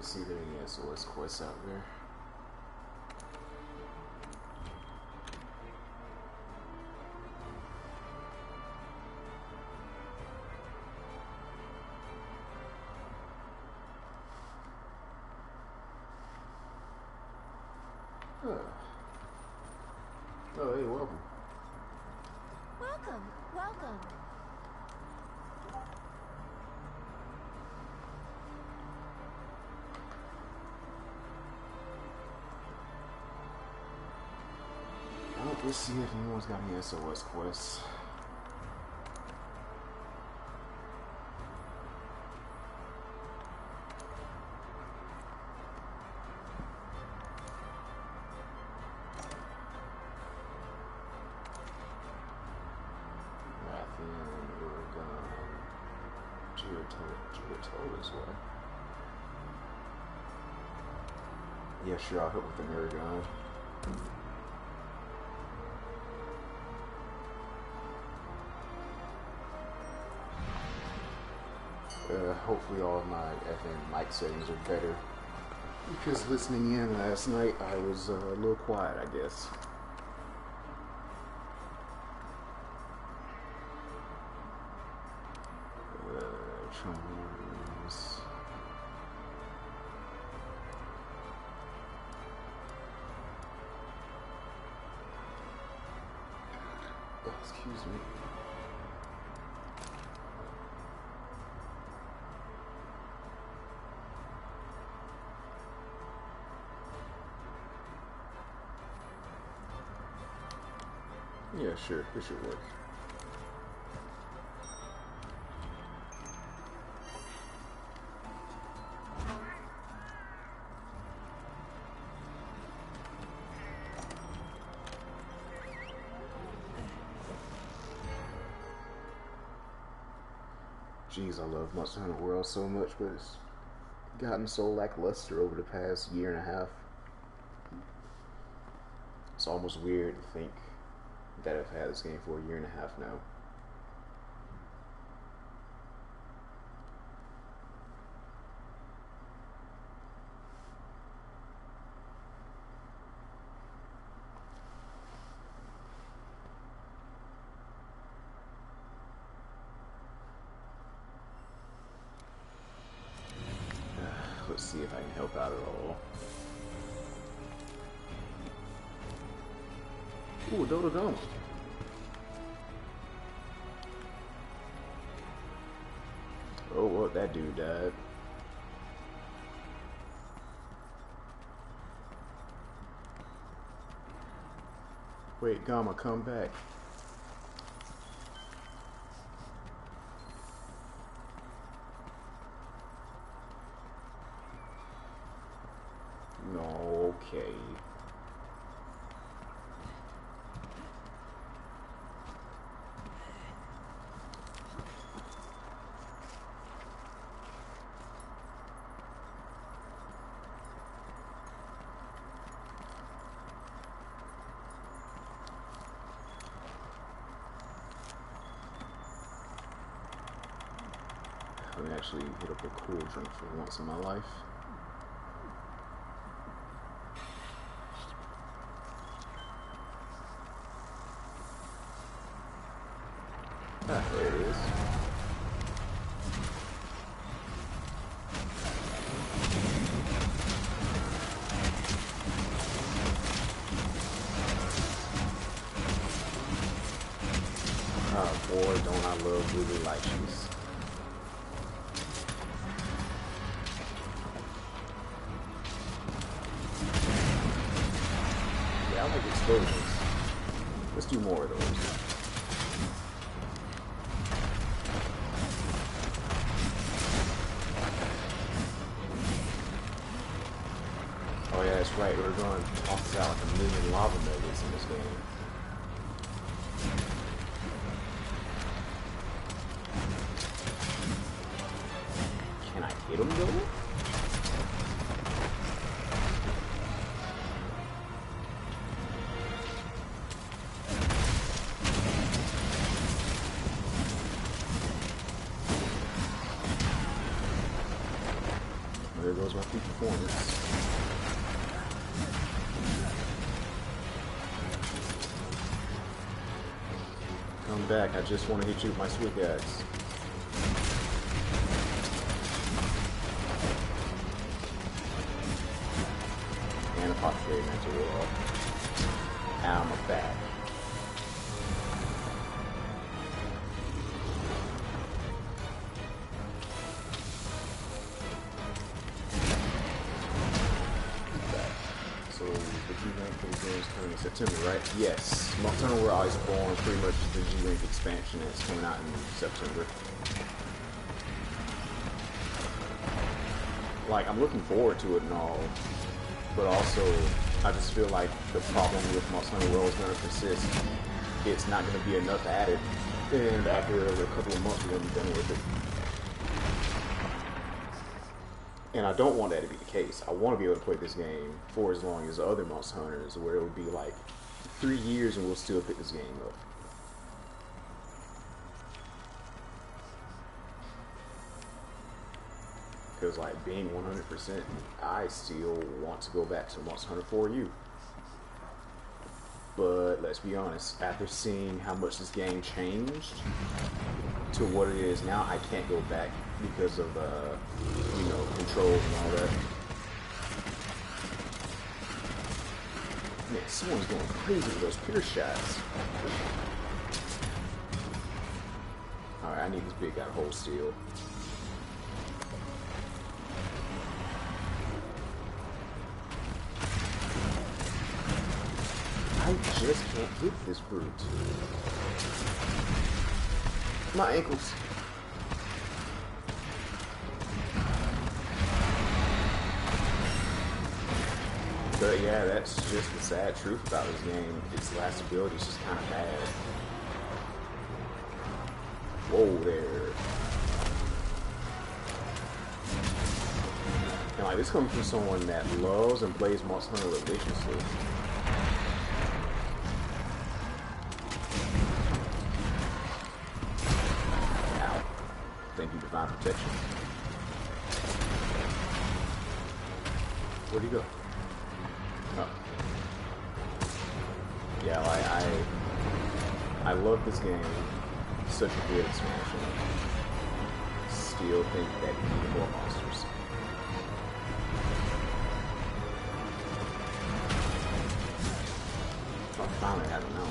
see if there are any SOS quests out there. Oh, hey, welcome. Welcome, welcome. Well, let's see if anyone's got any SOS quests. This way. Yeah, sure, I'll hit with the mirror gun. Hopefully all of my FM mic settings are better. Because listening in last night, I was a little quiet, I guess. Trombones. Oh, excuse me. Yeah, sure, this should work. Jeez, I love Monster Hunter World so much, but it's gotten so lackluster over the past year and a half. It's almost weird to think that I've had this game for a year and a half now. Let's see if I can help out at all. Ooh, Dododoma. Oh, well, that dude died. Wait, Gamma, come back. No, okay. Let me actually hit up a cool drink for once in my life. Ah, there it is. Oh boy, don't I love Lily Lightyear. Yeah, I like explosions. Let's do more of those. Oh yeah, that's right. We're going to toss out like a million lava nuggets in this game. Can I hit him though? There goes my peak performance. Come back, I just want to hit you with my sweet axe. And a pop trade mental wall. I'm a back. So the G-Rank for the game is coming in September, right? Yes. Monster Hunter World Iceborne, pretty much the G-Rank expansion that's coming out in September. Like, I'm looking forward to it and all, but also I just feel like the problem with Monster Hunter World is going to persist. It's not going to be enough added, and after a couple of months we're going to be done with it. And I don't want that to be the case. I want to be able to play this game for as long as other Monster Hunters, where it would be like 3 years and we'll still pick this game up. Because like being 100%, I still want to go back to Monster Hunter 4U. But let's be honest, after seeing how much this game changed to what it is now, I can't go back because of you know, controls and all that. Man, someone's going crazy with those pure shots. Alright, I need this big guy to hold still. I just can't hit this brute. My ankles. But yeah, that's just the sad truth about this game. Its last ability is just kind of bad. Whoa there. And like, this comes from someone that loves and plays Monster Hunter religiously. Ow. Thank you, Divine Protection. Where'd he go? Oh. Yeah, I love this game. Such a good expansion. Still think that we need more monsters. Oh, finally, I don't know.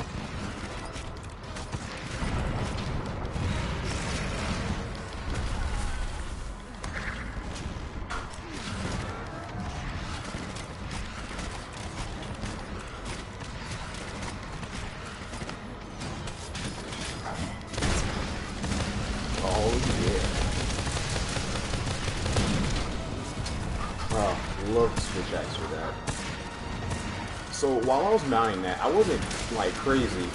Love the switch axe for that. So while I was mounting that, I wasn't like crazy.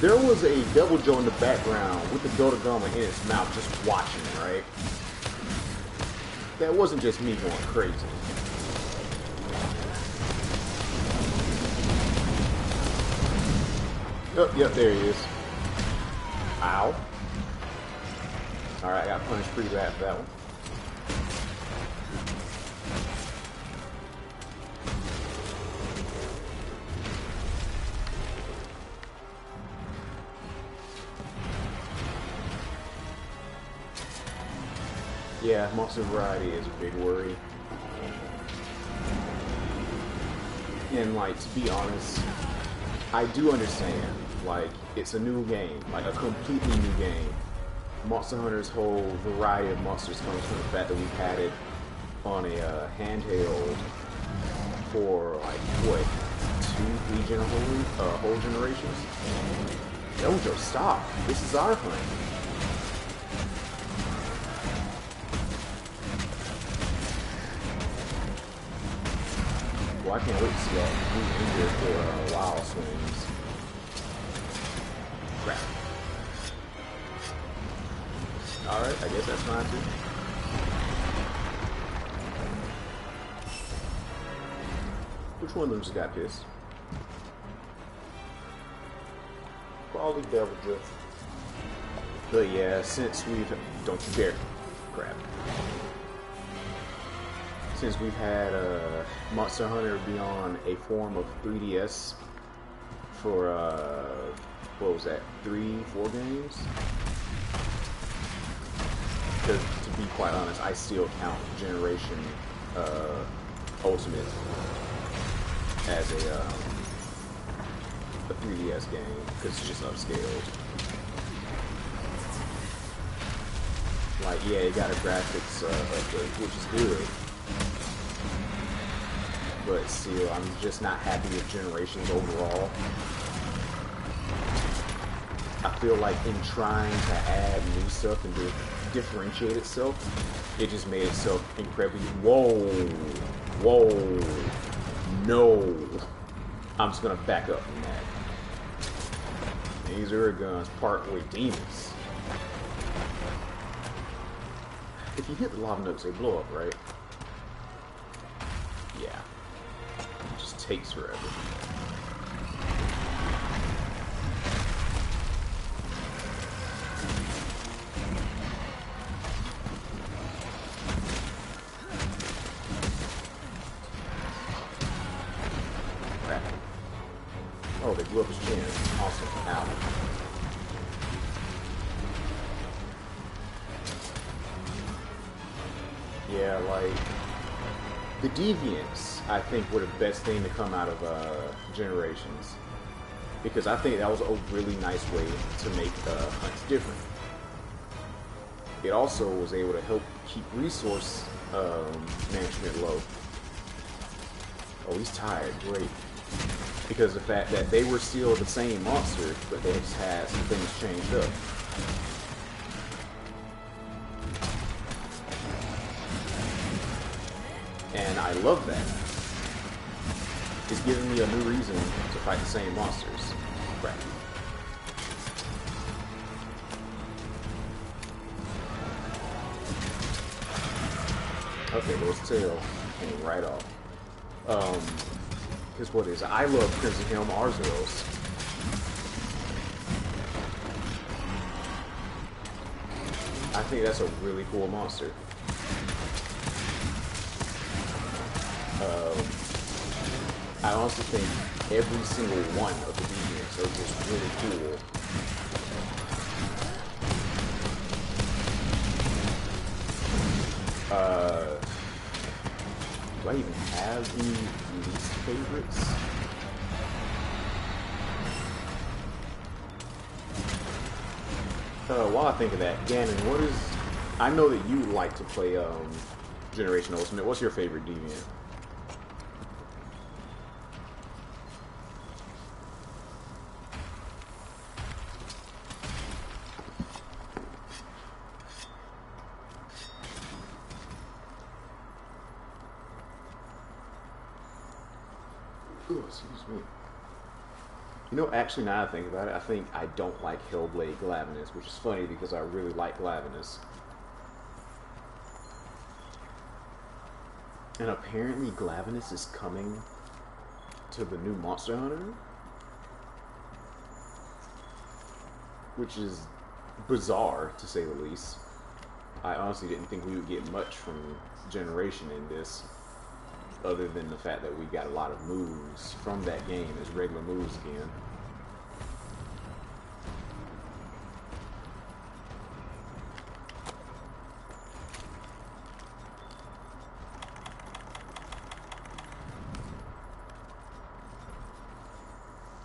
There was a Devil Joe in the background with the Dodogama in its mouth just watching, right? That wasn't just me going crazy. Oh, yep, there he is. Ow. Alright, I got punished pretty bad for that one. Yeah, monster variety is a big worry. And like, to be honest, I do understand, like, it's a new game, like a completely new game. Monster Hunter's whole variety of monsters comes from the fact that we've had it on a handheld for like, what, 2-3 whole generations? Dojo, stop! This is our hunt. Well, I can't wait to see all the in here for wild swings. Crap. Alright, I guess that's fine too. Which one of them just got pissed? Probably Devil Joe. But yeah, since we've... Don't you dare. Crap. since we've had Monster Hunter be on a form of 3DS for what was that, 3-4 games? Because to be quite honest, I still count Generation Ultimate as a 3DS game because it's just upscaled. Like, yeah, it got a graphics update, which is good. But still, I'm just not happy with Generations overall. I feel like in trying to add new stuff and to differentiate itself, it just made itself incredibly... Whoa, no. I'm just gonna back up from that. These Uraguns part with demons. If you hit the lava nugs, they blow up, right? Yeah. It just takes forever. Crap. Oh, they blew up his chin. Awesome. Ow. Yeah, like, the Deviants, I think, were the best thing to come out of Generations. Because I think that was a really nice way to make hunts different. It also was able to help keep resource management low. Oh, he's tired. Great. Because of the fact that they were still the same monster, but they just had some things changed up. And I love that. It's giving me a new reason to fight the same monsters. Right. Okay, there's tail. Came right off. Because what is it? I love Crimson Helm Arzuros. I think that's a really cool monster. I also think every single one of the deviants are just really cool. Do I even have any least favorites? While I think of that, Ganon, what is... I know that you like to play Generation Ultimate. What's your favorite deviant? Ooh, excuse me. You know, actually, now that I think about it, I think I don't like Hellblade Glavenus, which is funny because I really like Glavenus. And apparently Glavenus is coming to the new Monster Hunter, which is bizarre, to say the least. I honestly didn't think we would get much from Generation in this, other than the fact that we got a lot of moves from that game as regular moves again.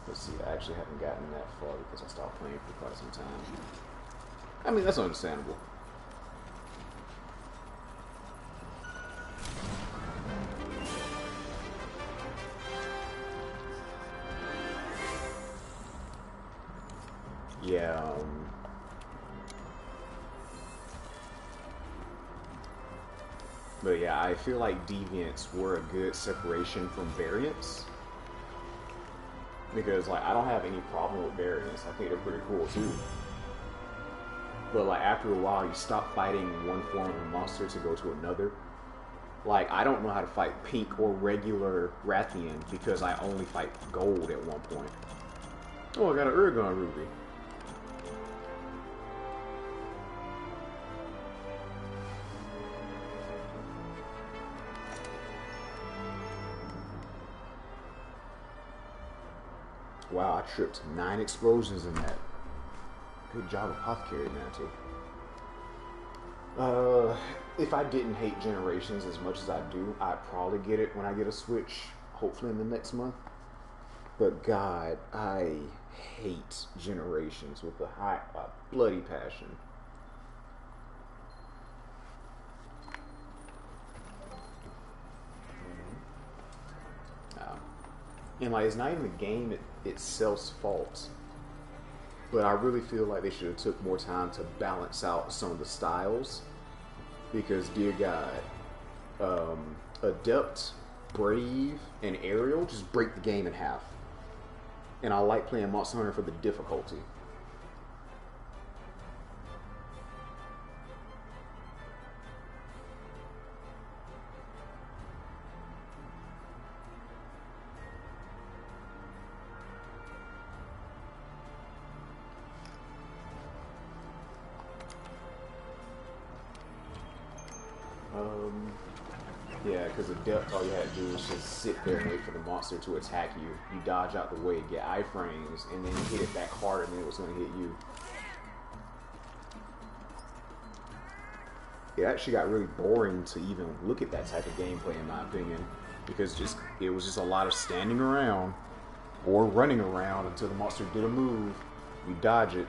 Let's see, I actually haven't gotten that far because I stopped playing for quite some time. I mean, that's understandable. Yeah, but yeah, I feel like deviants were a good separation from variants. Because, like, I don't have any problem with variants. I think they're pretty cool, too. But, like, after a while, you stop fighting one form of monster to go to another. Like, I don't know how to fight pink or regular Rathian because I only fight gold at one point. Oh, I got an Uragon Ruby. tripped 9 explosions in that. Good job, Apothecary Mantle. If I didn't hate Generations as much as I do, I'd probably get it when I get a Switch, hopefully in the next month. But God, I hate Generations with a bloody passion. And like, it's not even the game itself's fault, but I really feel like they should have took more time to balance out some of the styles. Because, dear God, Adept, Brave, and Aerial just break the game in half. And I like playing Monster Hunter for the difficulty. Yeah, because Adept, all you had to do was just sit there and wait for the monster to attack you. You dodge out the way, get iframes, and then you hit it back harder than it was going to hit you. It actually got really boring to even look at that type of gameplay, in my opinion, because it was just a lot of standing around or running around until the monster did a move. You dodge it,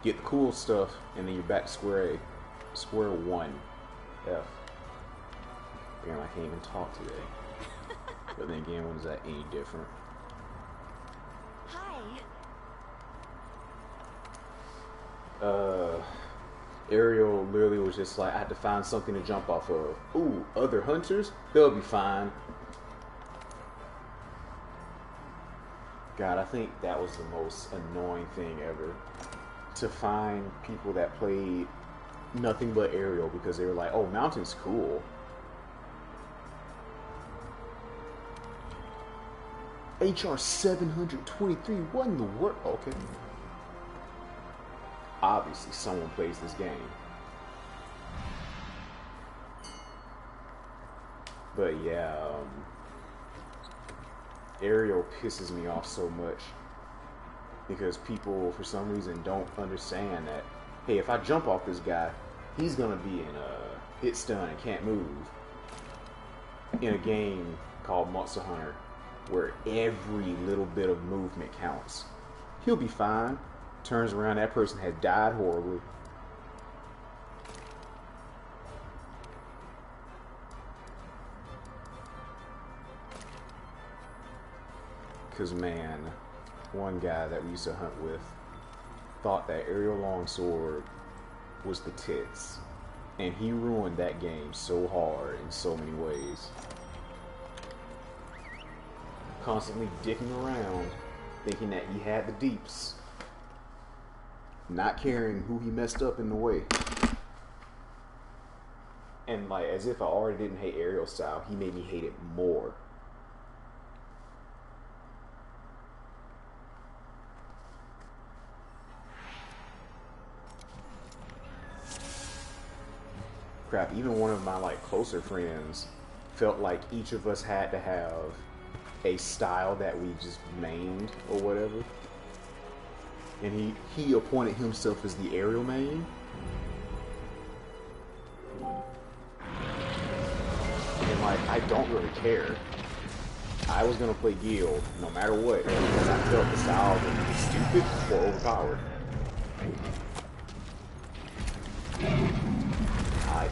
get the cool stuff, and then you're back to square one. F. Damn, I can't even talk today. But then again, when is that any different? Hi. Ariel literally was just like, I had to find something to jump off of. Ooh, other hunters? They'll be fine. God, I think that was the most annoying thing ever. To find people that played nothing but Aerial because they were like, oh, Mountain's cool. HR 723, what in the world? Okay. Obviously, someone plays this game. But yeah, Aerial pisses me off so much because people, for some reason, don't understand that, hey, if I jump off this guy, he's gonna be in a hit stun and can't move. In a game called Monster Hunter, where every little bit of movement counts. He'll be fine. Turns around, that person had died horribly. Because, man, one guy that we used to hunt with thought that Aerial Longsword was the tits. And he ruined that game so hard in so many ways. Constantly dicking around, thinking that he had the deeps, not caring who he messed up in the way. And like, as if I already didn't hate Aerial style, he made me hate it more. Crap, even one of my like closer friends felt like each of us had to have a style that we just mained or whatever, and he appointed himself as the Aerial main. And like, I don't really care. I was gonna play Guild no matter what because I felt the style was stupid or overpowered.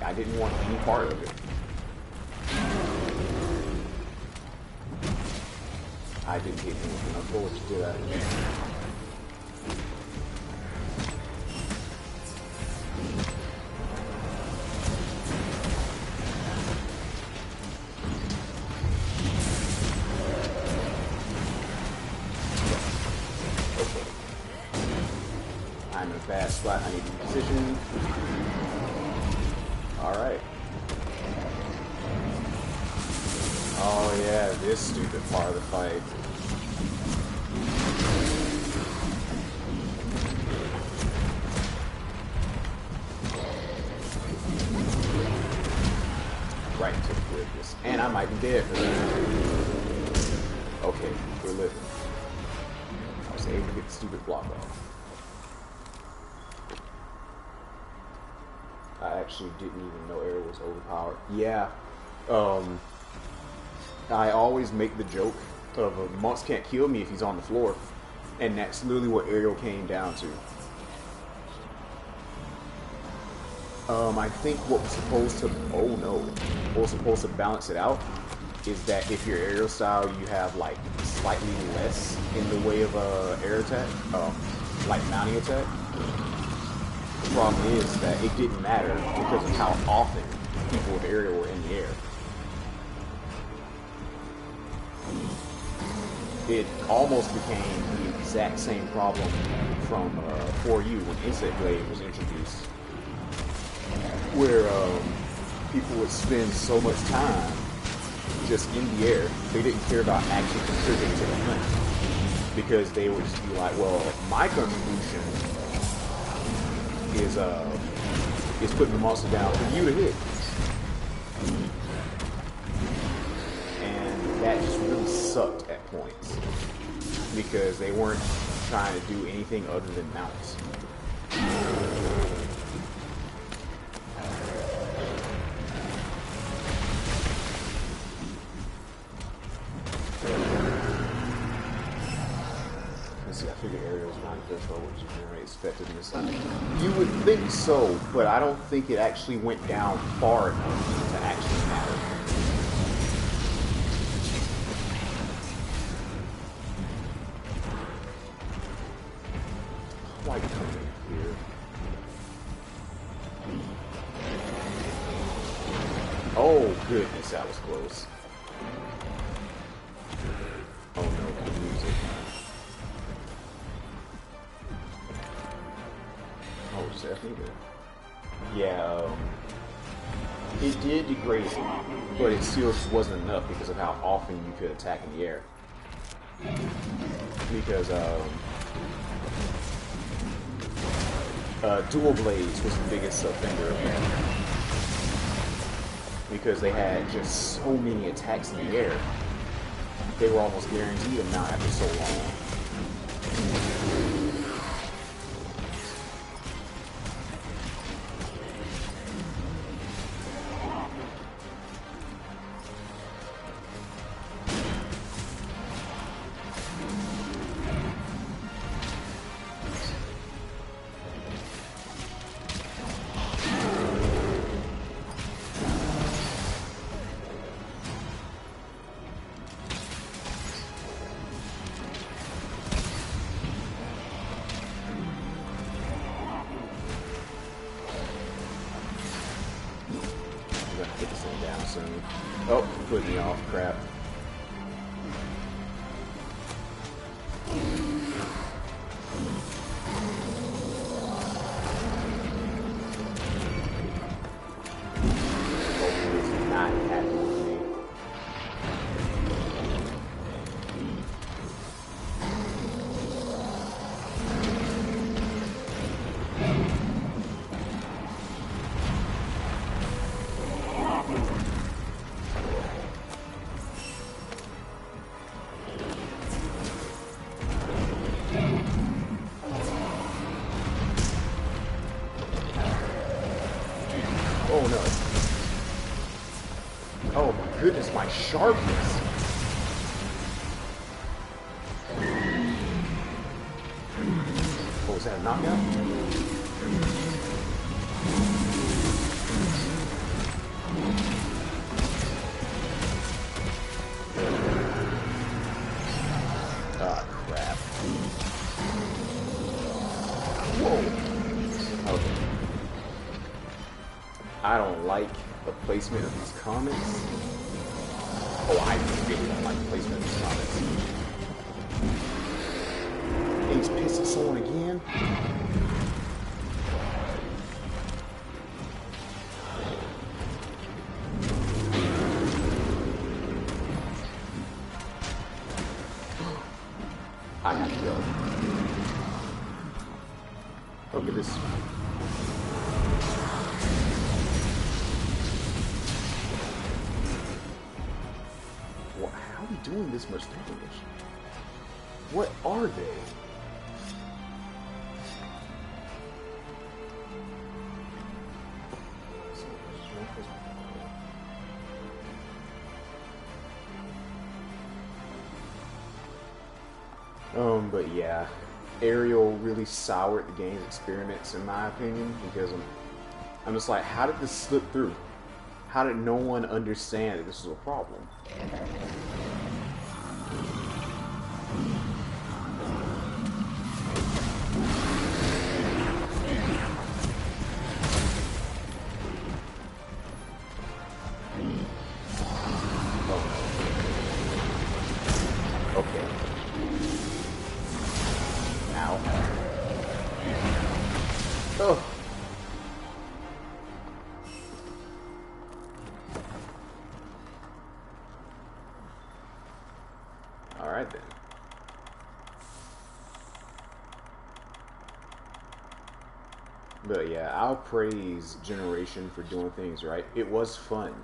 I didn't want any part of it. I didn't get anything enough bullets to do that. Okay. I'm in a bad spot. I need to be positioned. Alright. Oh yeah, this stupid part of the fight. Right into the goodness. And I might be dead for that. Okay, we're living. was able to get the stupid block off. I actually didn't even know Aerial was overpowered. Yeah. I always make the joke of Monks can't kill me if he's on the floor. And that's literally what Aerial came down to. I think what was supposed to, what was supposed to balance it out is that if your aerial style, you have like slightly less in the way of air attack, like mounting attack. The problem is that it didn't matter because of how often people with aerial were in the air. It almost became the exact same problem from 4U when Insect Blade was introduced, where people would spend so much time just in the air, they didn't care about actually contributing to the hunt, because they would just be like, well, my contribution is putting the monster down for you to hit. And that just really sucked at points, because they weren't trying to do anything other than mounts. I figure Aerial's not threshold, which is generally expected in this time. You would think so, but I don't think it actually went down far enough to actually matter. Why come in here? Oh goodness, that was close. Oh no, the music. Oh, definitely. Yeah, it did degrade it, but it still wasn't enough because of how often you could attack in the air. Because Dual Blades was the biggest offender of that. Because they had just so many attacks in the air, they were almost guaranteed to mount after so long. Get this thing down soon. Oh, put me off, crap. Hopefully it's not happy with me. Oh no. Oh my goodness, my sharpness. Oh, was that a knockout? Ah, crap. Whoa. Okay. I don't like the placement of these comments. Oh, I really don't like the placement of these comments. He's pissing someone again? I have to go. Look at this. How are we doing this much damage? What are they? But yeah, Ariel really soured the game's experiments, in my opinion, because I'm just like, how did this slip through? How did no one understand that this was a problem? Okay. Ow. Oh. Alright then. But yeah, I'll praise Generation for doing things right. It was fun.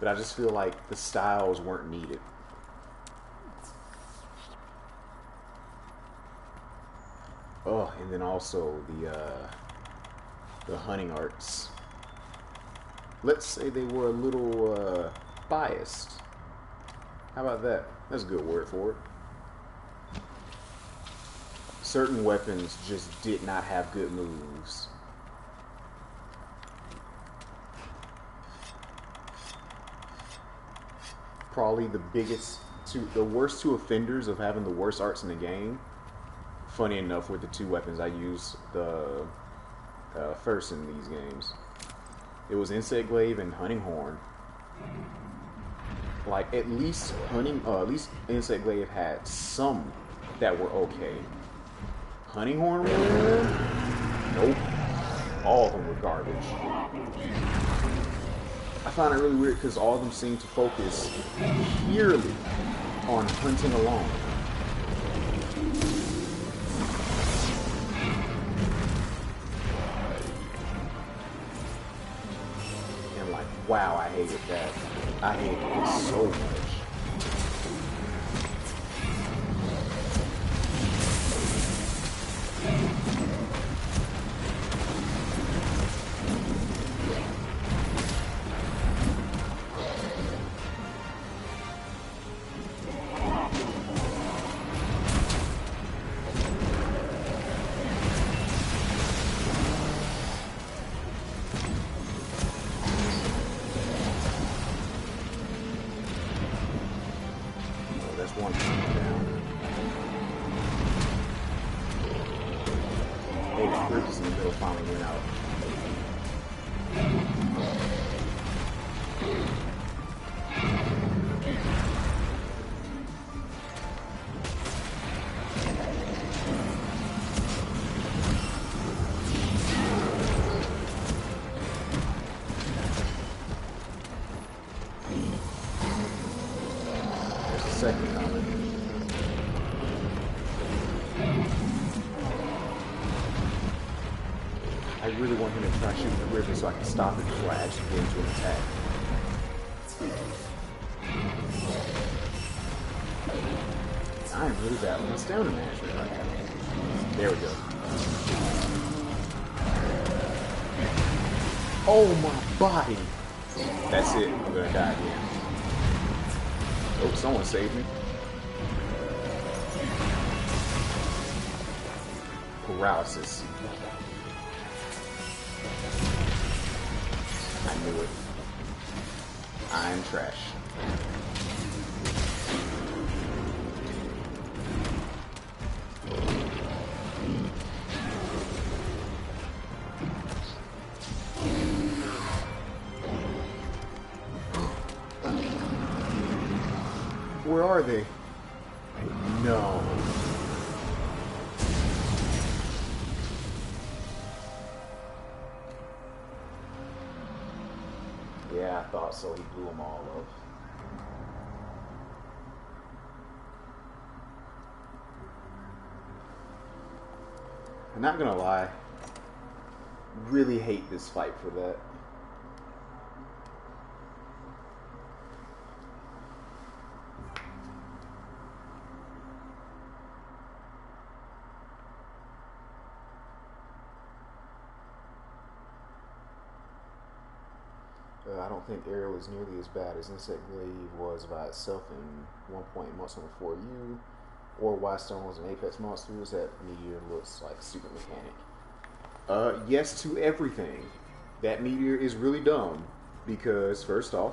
But I just feel like the styles weren't needed. Oh, and then also the hunting arts. Let's say they were a little biased. How about that? That's a good word for it. Certain weapons just did not have good moves. Probably the worst two offenders of having the worst arts in the game. Funny enough, with the two weapons I used the first in these games, it was Insect Glaive and Hunting Horn. Like at least Insect Glaive had some that were okay. Hunting Horn, nope. All of them were garbage. I find it really weird because all of them seem to focus purely on hunting alone. And like, wow, I hated that. I hated it so much. One down. Hey, the bridges in the middle finally went out. There's a second coming. I really want him to try shooting the river so I can stop it before I actually get into an attack. I am really bad with my stamina management right now. There we go. Oh my body! That's it. I'm gonna die again. Oh, someone saved me. Paralysis. I knew it. I'm trash. Where are they? No. Yeah, I thought so. He blew them all up. I'm not gonna lie. Really hate this fight for that. I don't think Ariel is nearly as bad as Insect Glaive was by itself in 1 point Monster Hunter 4U. or why Stone was an Apex monster is that Meteor looks like super mechanic. Yes to everything. That Meteor is really dumb because, first off,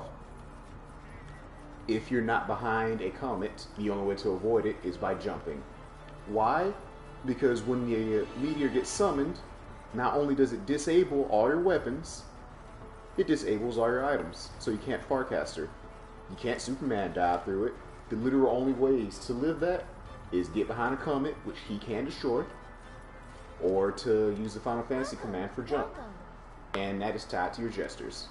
if you're not behind a comet, the only way to avoid it is by jumping. Why? Because when the Meteor gets summoned, not only does it disable all your weapons, it disables all your items. So you can't Farcaster. You can't Superman dive through it. The literal only ways to live that is get behind a comet, which he can destroy, or to use the Final Fantasy command for jump. And that is tied to your gestures.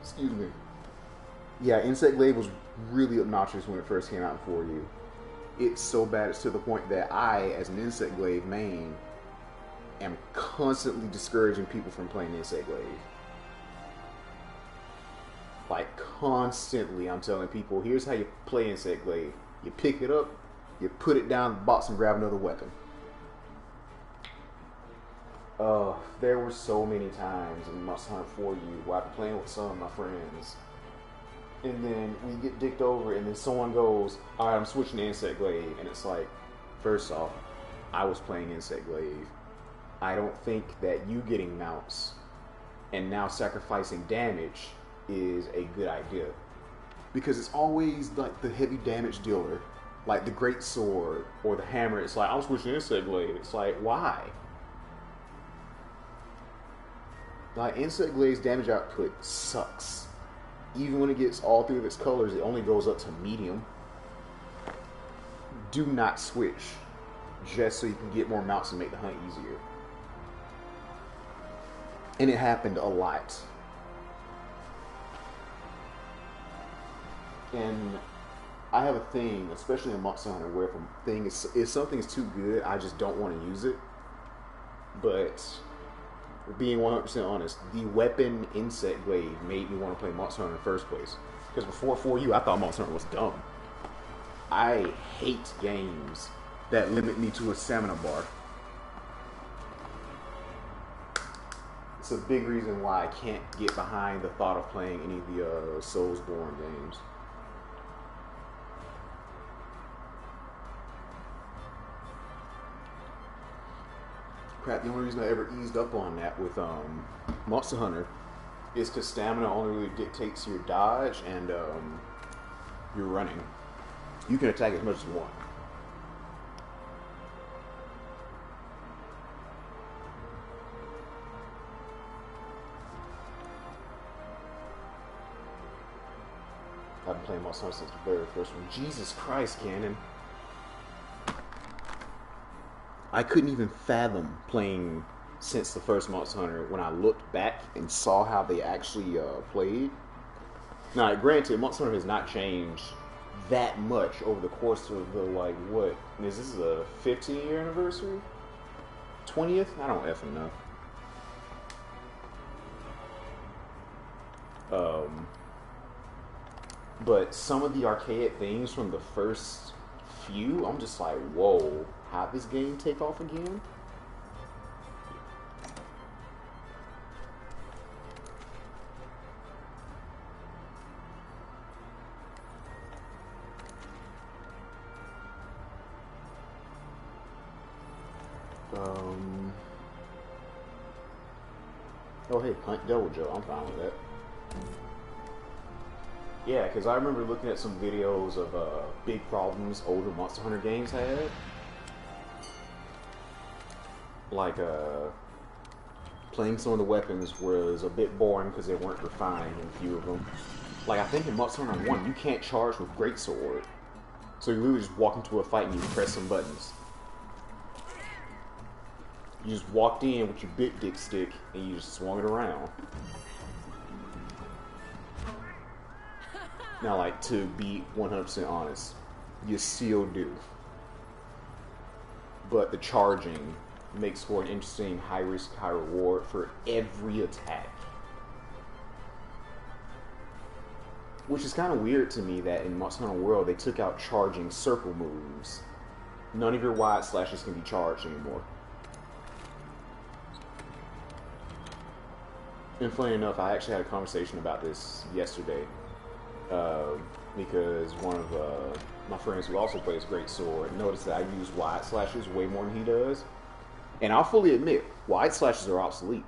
Excuse me. Yeah, Insect Glaive was really obnoxious when it first came out in 4U. It's so bad, it's to the point that I, as an Insect Glaive main, am constantly discouraging people from playing Insect Glaive. Like, constantly, I'm telling people, here's how you play Insect Glaive. You pick it up, you put it down in the box and grab another weapon. There were so many times in Monster Hunter 4U where I'd be playing with some of my friends, and then we get dicked over, and then someone goes, alright, I'm switching to Insect Glaive, and it's like, first off, I was playing Insect Glaive. I don't think that you getting mounts and now sacrificing damage is a good idea. Because it's always like the heavy damage dealer, like the Great Sword or the Hammer. It's like, I'm switching Insect Glaive. It's like, why? Like, Insect Glaive's damage output sucks. Even when it gets all three of its colors, it only goes up to medium. Do not switch just so you can get more mounts and make the hunt easier. And it happened a lot. And I have a thing, especially in Monster Hunter, where if something is too good, I just don't want to use it. But being 100% honest, the weapon Insect Glaive made me want to play Monster Hunter in the first place. Because before 4U, I thought Monster Hunter was dumb. I hate games that limit me to a stamina bar. It's a big reason why I can't get behind the thought of playing any of the Soulsborne games. Crap, the only reason I ever eased up on that with Monster Hunter is because stamina only really dictates your dodge and your running. You can attack as much as you want. I've been playing Monster Hunter since the very first one. Jesus Christ, Ganon. I couldn't even fathom playing since the first Monster Hunter when I looked back and saw how they actually played. Now, granted, Monster Hunter has not changed that much over the course of the, like, what? Is this a 15-year anniversary? 20th? I don't effing know. But some of the archaic things from the first few, I'm just like, whoa, how'd this game take off again? Oh hey, Hunt Dojo, I'm fine with that. Yeah, because I remember looking at some videos of big problems older Monster Hunter games had. Like, playing some of the weapons was a bit boring because they weren't refined in a few of them. Like, I think in Monster Hunter 1, you can't charge with Great Sword. So you literally just walk into a fight and you press some buttons. You just walked in with your big dick stick and you just swung it around. Now, like, to be 100% honest, you still do. But the charging makes for an interesting high risk, high reward for every attack. Which is kind of weird to me that in Monster Hunter World they took out charging circle moves. None of your wide slashes can be charged anymore. And funny enough, I actually had a conversation about this yesterday because one of my friends who also plays Great Sword noticed that I use wide slashes way more than he does. And I'll fully admit, wide slashes are obsolete.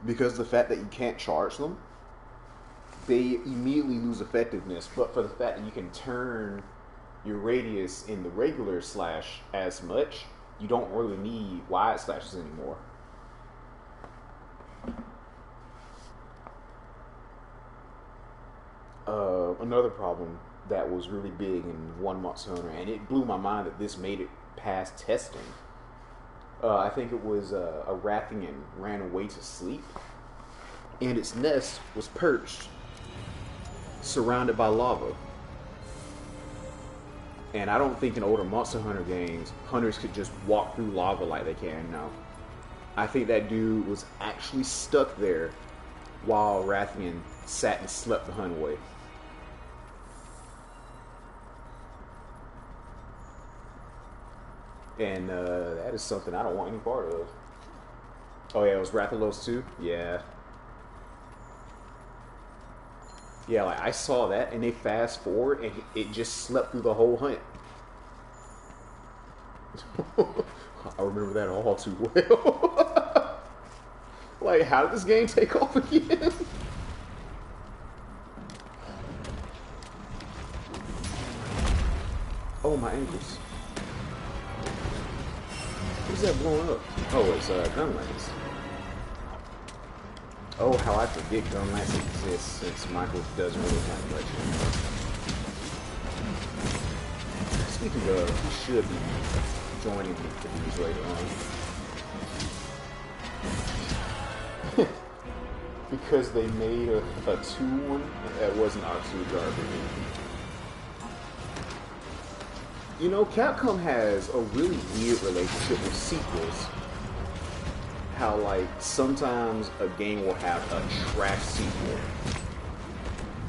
Because of the fact that you can't charge them, they immediately lose effectiveness. But for the fact that you can turn your radius in the regular slash as much, you don't really need wide slashes anymore. Another problem that was really big in one Monster Hunter, and it blew my mind that this made it past testing. I think it was a Rathian ran away to sleep, and its nest was perched, surrounded by lava. And I don't think in older Monster Hunter games, hunters could just walk through lava like they can now. I think that dude was actually stuck there while Rathian sat and slept the hunt away. And that is something I don't want any part of. Oh yeah, it was Rathalos too? Yeah. Yeah, like I saw that and they fast forward and it just slept through the whole hunt. I remember that all too well. Like, how did this game take off again? Oh, my ankles. Who's that blowing up? Oh, it's Gunlance. Oh, how I forget Gunlance exists since Michael doesn't really have much. Speaking of, he should be joining me for these later on. Because they made a 2-1 that wasn't absolute garbage. You know, Capcom has a really weird relationship with sequels. How, like, sometimes a game will have a trash sequel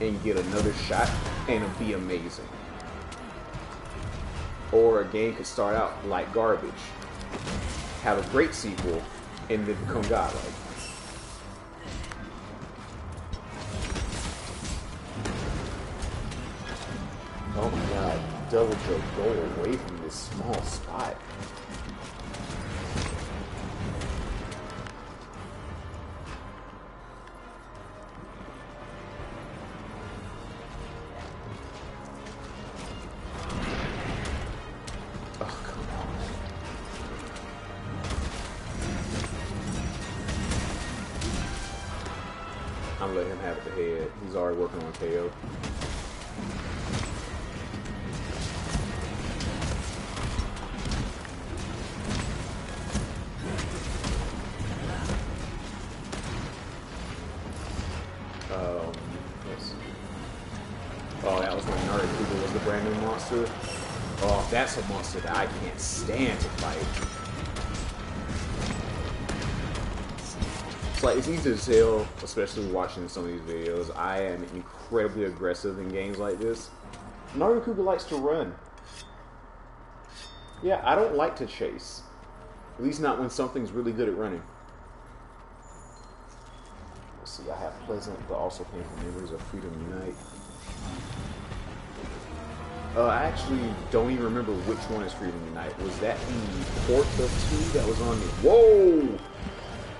and get another shot and it'll be amazing. Or a game could start out like garbage, have a great sequel, and then become godlike. Oh my god, Double Joe, go away from this small spot. Oh, come on. I'm letting him have it the head. He's already working on KO. Oh, that was when Narikuga was the brand new monster. Oh, that's a monster that I can't stand to fight. It's like, it's easy to tell, especially watching some of these videos, I am incredibly aggressive in games like this. Narikuga likes to run. Yeah, I don't like to chase. At least not when something's really good at running. Let's see, I have pleasant but also painful memories of Freedom Unite. I actually don't even remember which one is Freedom Unite. Was that the port of 2 that was on the... Whoa!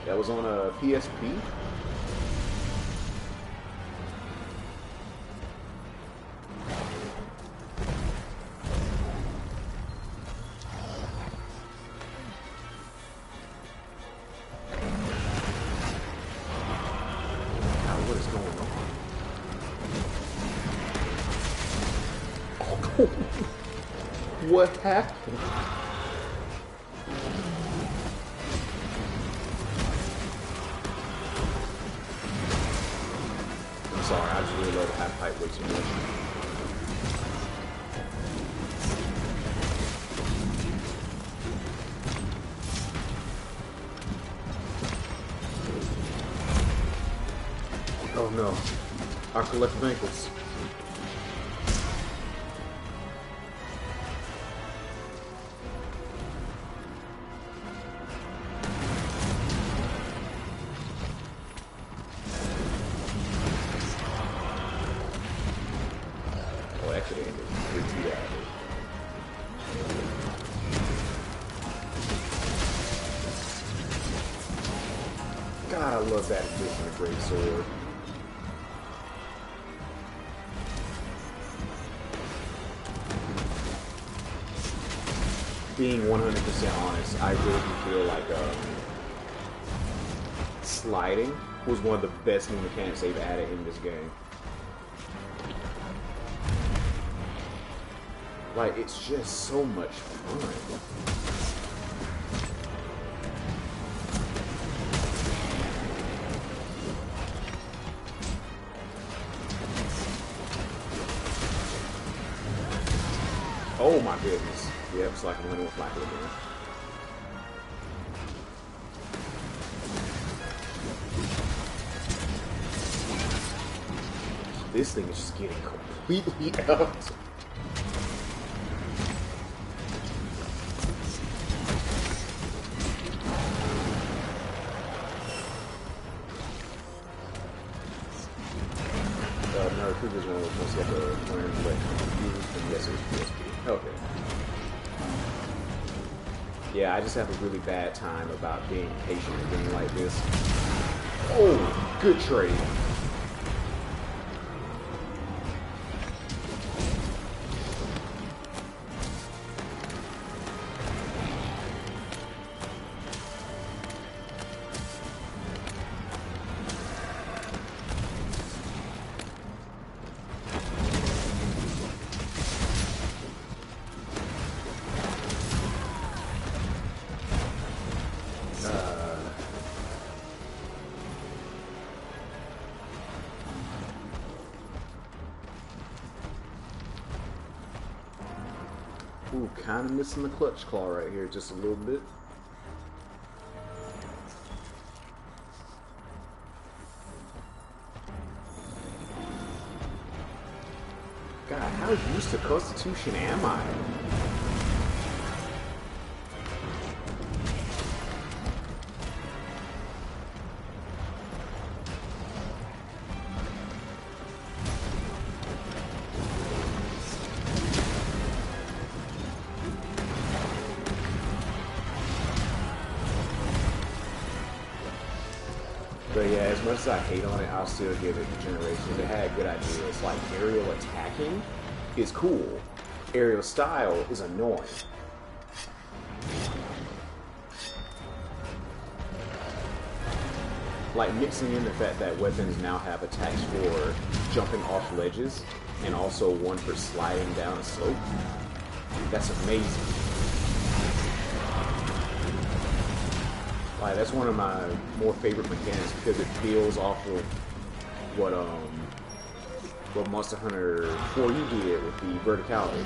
That was on a PSP? God, what is going on? What happened? I'm sorry, I just really love half pipe way too much. Oh no, our collective ankles. Oh, that could have ended pretty badly. God, I love that addition of Great Sword. Being 100% honest, I really feel like sliding was one of the best new mechanics they've added in this game. Like, it's just so much fun. Oh my goodness. Yep, it's like I'm winning with Michael again. This thing is just getting completely out. No, previous one was once you have to learn what you use, and yes, it was PSP. Okay. Yeah, I just have a really bad time about being patient and being like this. Oh, good trade. Ooh, kind of missing the clutch claw right here just a little bit. God, how used to Constitution am I? But yeah, as much as I hate on it, I'll still give it Generations. It had good ideas. Like, aerial attacking is cool. Aerial style is annoying. Like, mixing in the fact that weapons now have attacks for jumping off ledges and also one for sliding down a slope. That's amazing. Like, that's one of my more favorite mechanics because it builds off of what Monster Hunter 4U did with the verticality.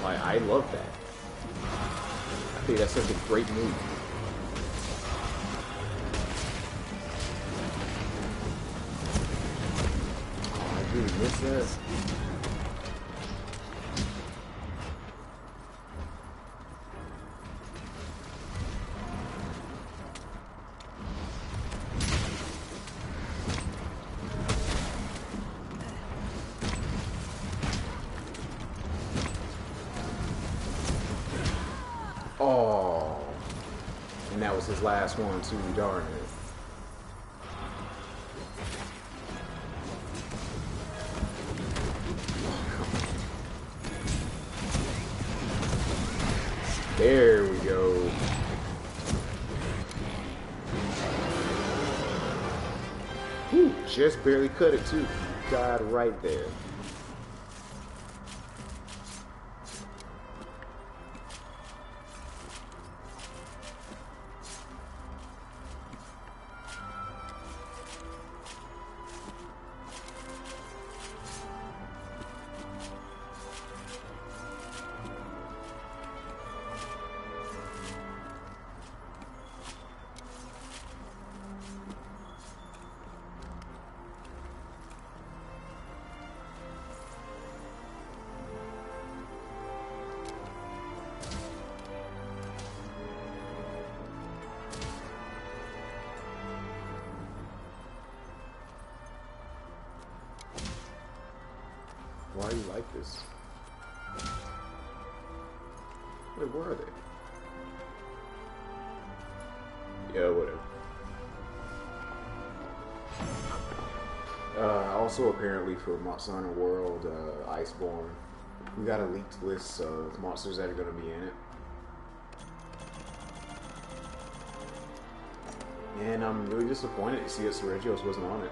Like, I love that. I think that's such a great move. Oh, I really missed that. Oh, and that was his last one too, darn it. There we go. Whew, just barely cut it too. God, right there. Why are you like this? Wait, where are they? Yeah, whatever. Also, apparently for Monster Hunter World Iceborne, we got a leaked list of monsters that are going to be in it. And I'm really disappointed to see that Seregios wasn't on it.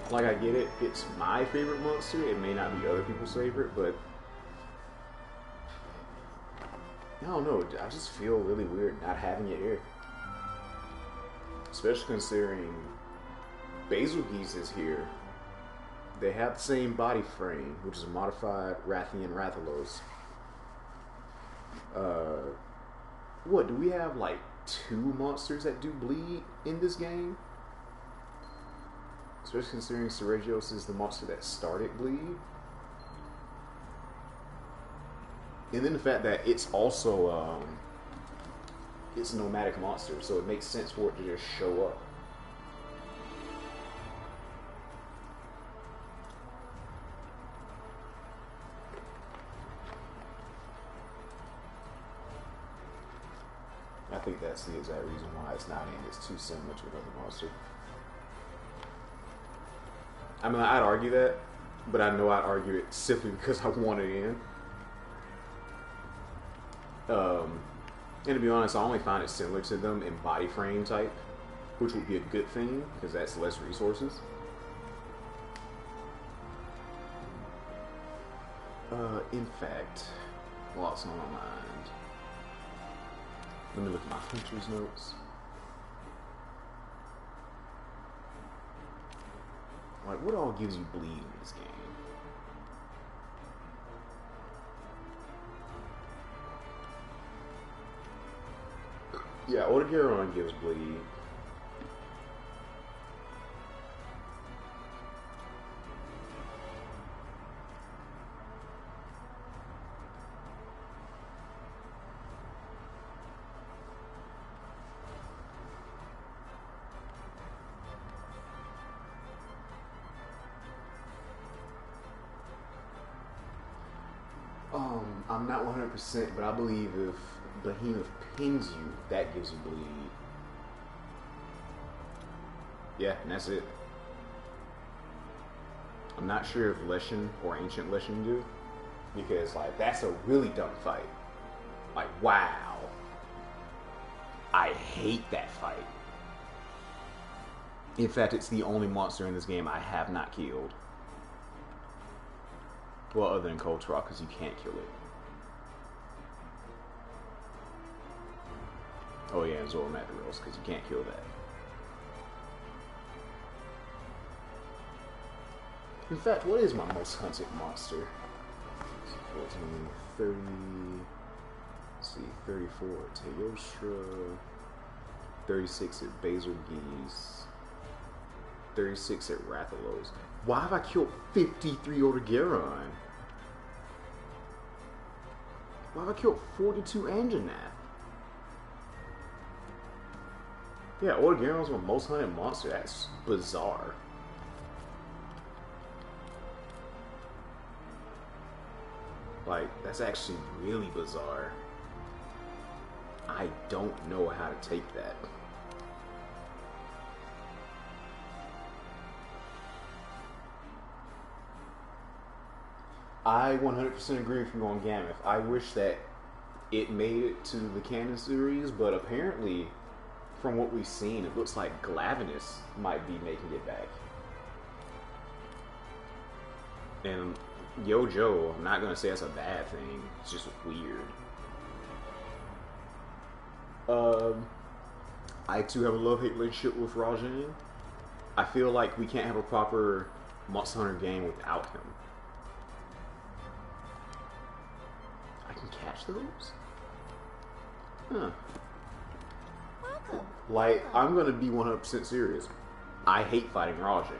Like, I get it, it's my favorite monster, it may not be other people's favorite, but I don't know, I just feel really weird not having it here. Especially considering Bazelgeuse is here. They have the same body frame, which is a modified Rathian Rathalos. What, do we have like 2 monsters that do bleed in this game? Especially considering Seregios is the monster that started bleed. And then the fact that it's also it's a nomadic monster, so it makes sense for it to just show up. I think that's the exact reason why it's not in. It's too similar to another monster. I mean, I'd argue that, but I know I'd argue it simply because I want it in. And to be honest, I only find it similar to them in body frame type, which would be a good thing, because that's less resources. In fact, what's on my mind? Let me look at my hunter's notes. Like, what all gives you bleed in this game? Yeah, Odogaron gives bleed. I'm not 100%, but I believe if Behemoth pins you, that gives you bleed. Yeah, and that's it. I'm not sure if Leshen or Ancient Leshen do, because like that's a really dumb fight. Like, wow. I hate that fight. In fact, it's the only monster in this game I have not killed. Well, other than Koltrok, because you can't kill it. Oh yeah, and Zoromateros, because you can't kill that. In fact, what is my most hunted monster? 14, 30... Let's see, 34 at Teostra, 36 at Bazelgeuse, 36 at Rathalos. Why have I killed 53 Odogaron? Why have I killed 42 Anjanath? Yeah, Odogaron's my most hunted monster. That's bizarre. Like, that's actually really bizarre. I don't know how to take that. I 100% agree with you on Gammoth. I wish that it made it to the canon series, but apparently, from what we've seen, it looks like Glavenus might be making it back. And Yojo, I'm not going to say that's a bad thing, it's just weird. I too have a love-hate relationship with Rajang. I feel like we can't have a proper Monster Hunter game without him. I can catch those? Huh. Like, I'm gonna be 100% serious. I hate fighting Rajang.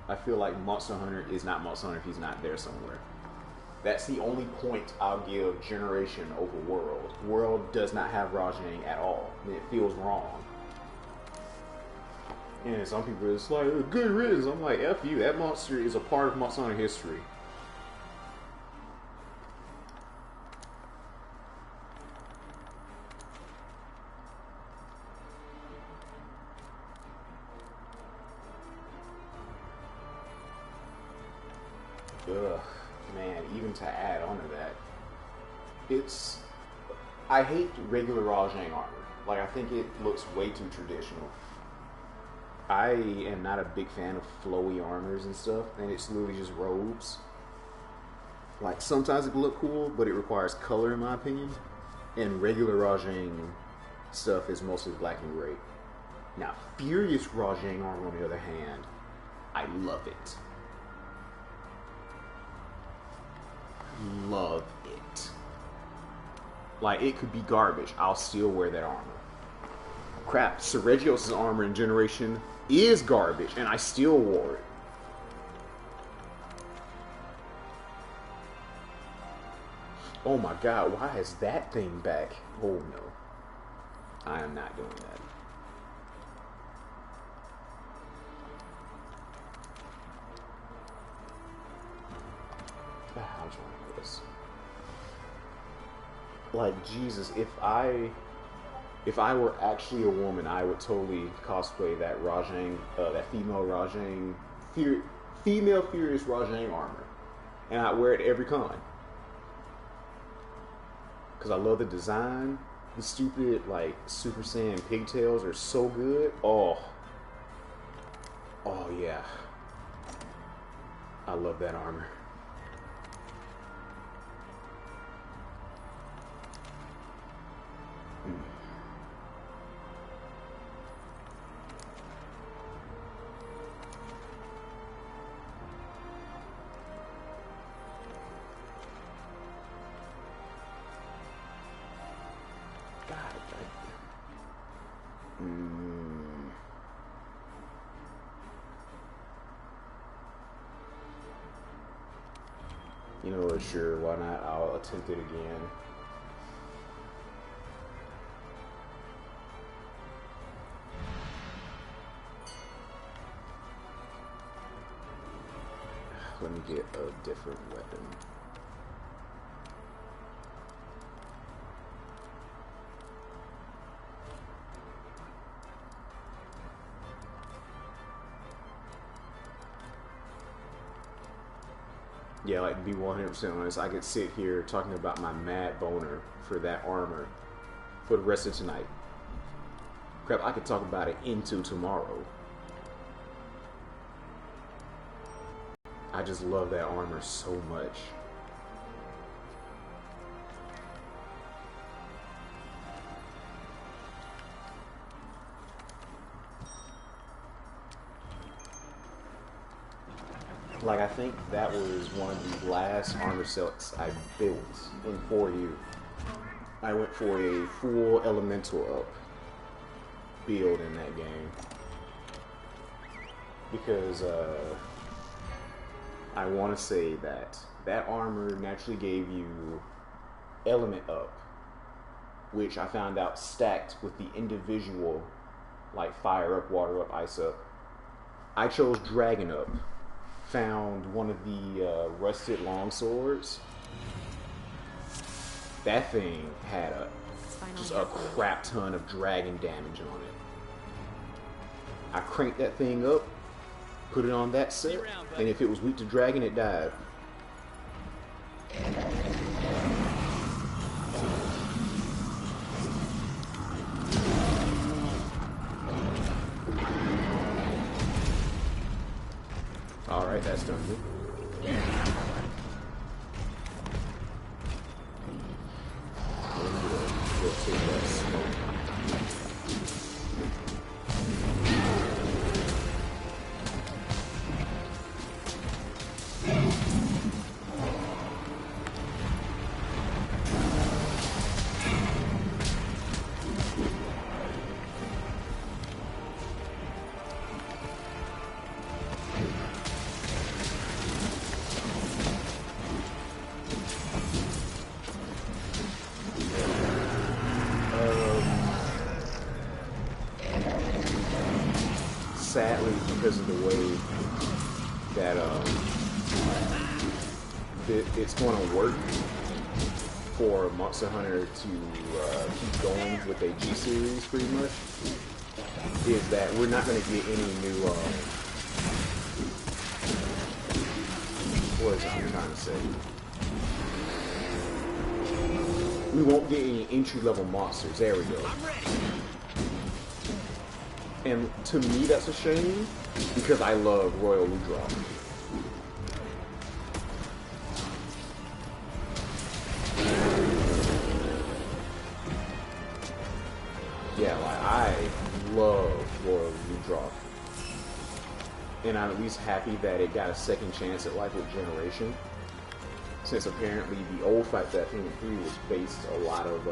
I feel like Monster Hunter is not Monster Hunter if he's not there somewhere. That's the only point I'll give Generation over World. World does not have Rajang at all, and it feels wrong. And some people it's like, good riddance. I'm like, F you, that monster is a part of Monster Hunter history. Ugh, man, even to add on to that, I hate regular Rajang armor. Like, I think it looks way too traditional. I am not a big fan of flowy armors and stuff, and it's literally just robes. Like, sometimes it can look cool, but it requires color in my opinion. And regular Rajang stuff is mostly black and gray. Now, Furious Rajang armor, on the other hand, I love it. Love it. Like, it could be garbage. I'll still wear that armor. Crap, Seregios' armor in Generation is garbage, and I still wore it. Oh my god, why is that thing back? Oh no. I am not doing that. I'm trying to do this. Like, Jesus, if I were actually a woman, I would totally cosplay that Rajang, that female Furious Rajang armor, and I'd wear it at every con. Cause I love the design. The stupid like Super Saiyan pigtails are so good. Oh yeah, I love that armor. You know what, sure, why not? I'll attempt it again. Let me get a different weapon. Yeah, like, to be 100% honest, I could sit here talking about my mad boner for that armor for the rest of tonight. Crap, I could talk about it into tomorrow. I just love that armor so much. Like, I think that was one of the last armor sets I built in 4U. I went for a full elemental up build in that game. Because, I want to say that that armor naturally gave you element up, which I found out stacked with the individual, like fire up, water up, ice up. I chose dragon up. Found one of the rusted longswords. That thing had just a crap ton of dragon damage on it. I cranked that thing up, put it on that set, and if it was weak to dragon, it died. Alright, that's done good. We'll take that smoke. that it's going to work for Monster Hunter to keep going with a G series, pretty much, is that we're not going to get any new. What is it I'm trying to say? We won't get any entry-level monsters. There we go. And to me, that's a shame because I love Royal Ludroth. Yeah, like I love Royal Ludroth. And I'm at least happy that it got a second chance at life with Generation. Since apparently the old Fight That Human 3 was based a lot of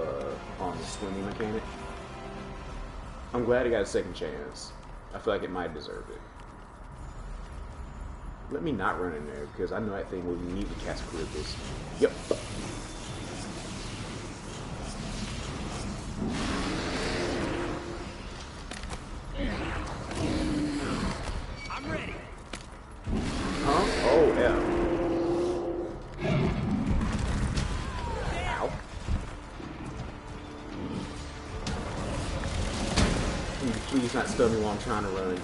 on the swimming mechanic. I'm glad it got a second chance. I feel like it might deserve it. Let me not run in there because I know that thing will need to cast Charybdis. Yep. I'm ready. Huh? Oh, yeah. Ow. Can you please not stun me while I'm trying to run?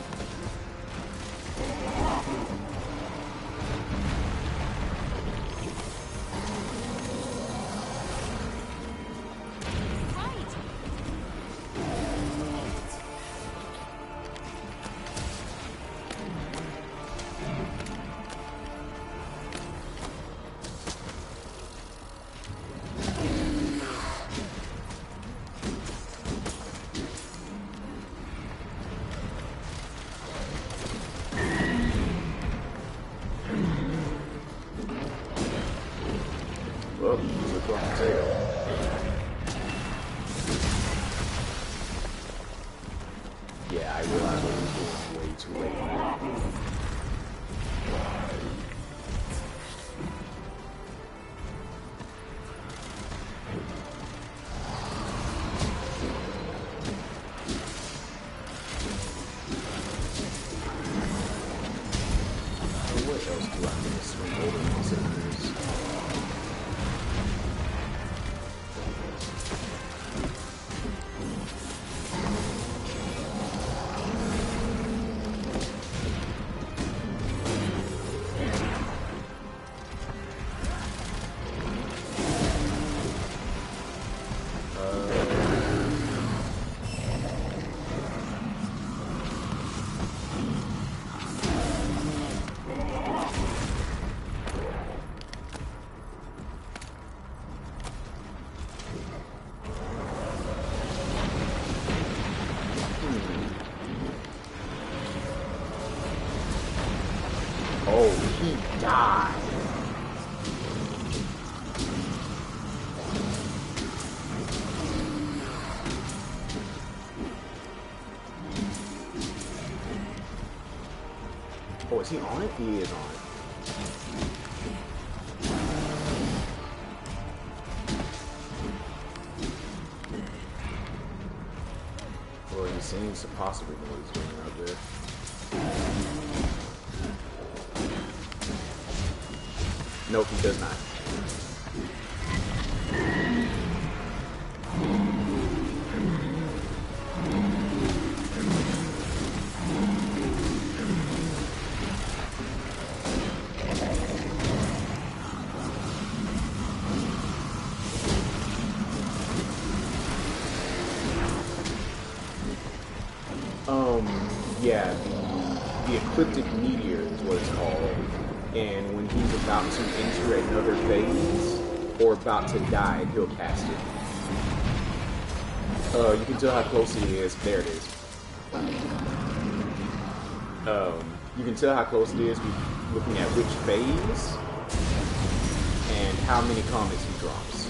Well, he's a cross tail. Yeah, I realized what I was doing way too late. What else do I need to swing over these enemies? Oh, he died. Oh, is he on it? He is on it. Well, he seems to possibly know what he's doing out there. Nope, he does not. Yeah, the Ecliptic Meteor is what it's called. And when he's about to enter another phase, or about to die, he'll cast it. You can tell how close he is. There it is. You can tell how close it is looking at which phase and how many comets he drops.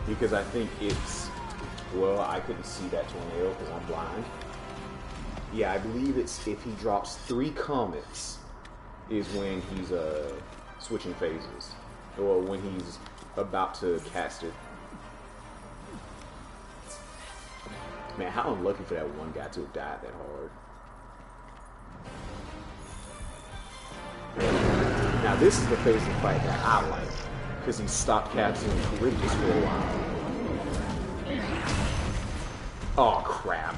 Because I think it's... Well, I couldn't see that tornado because I'm blind. Yeah, I believe it's if he drops 3 comets is when he's switching phases, or when he's about to cast it. Man, how unlucky for that one guy to have died that hard. Now this is the phase of the fight that I like, because he stopped casting Charybdis for a while. Oh crap.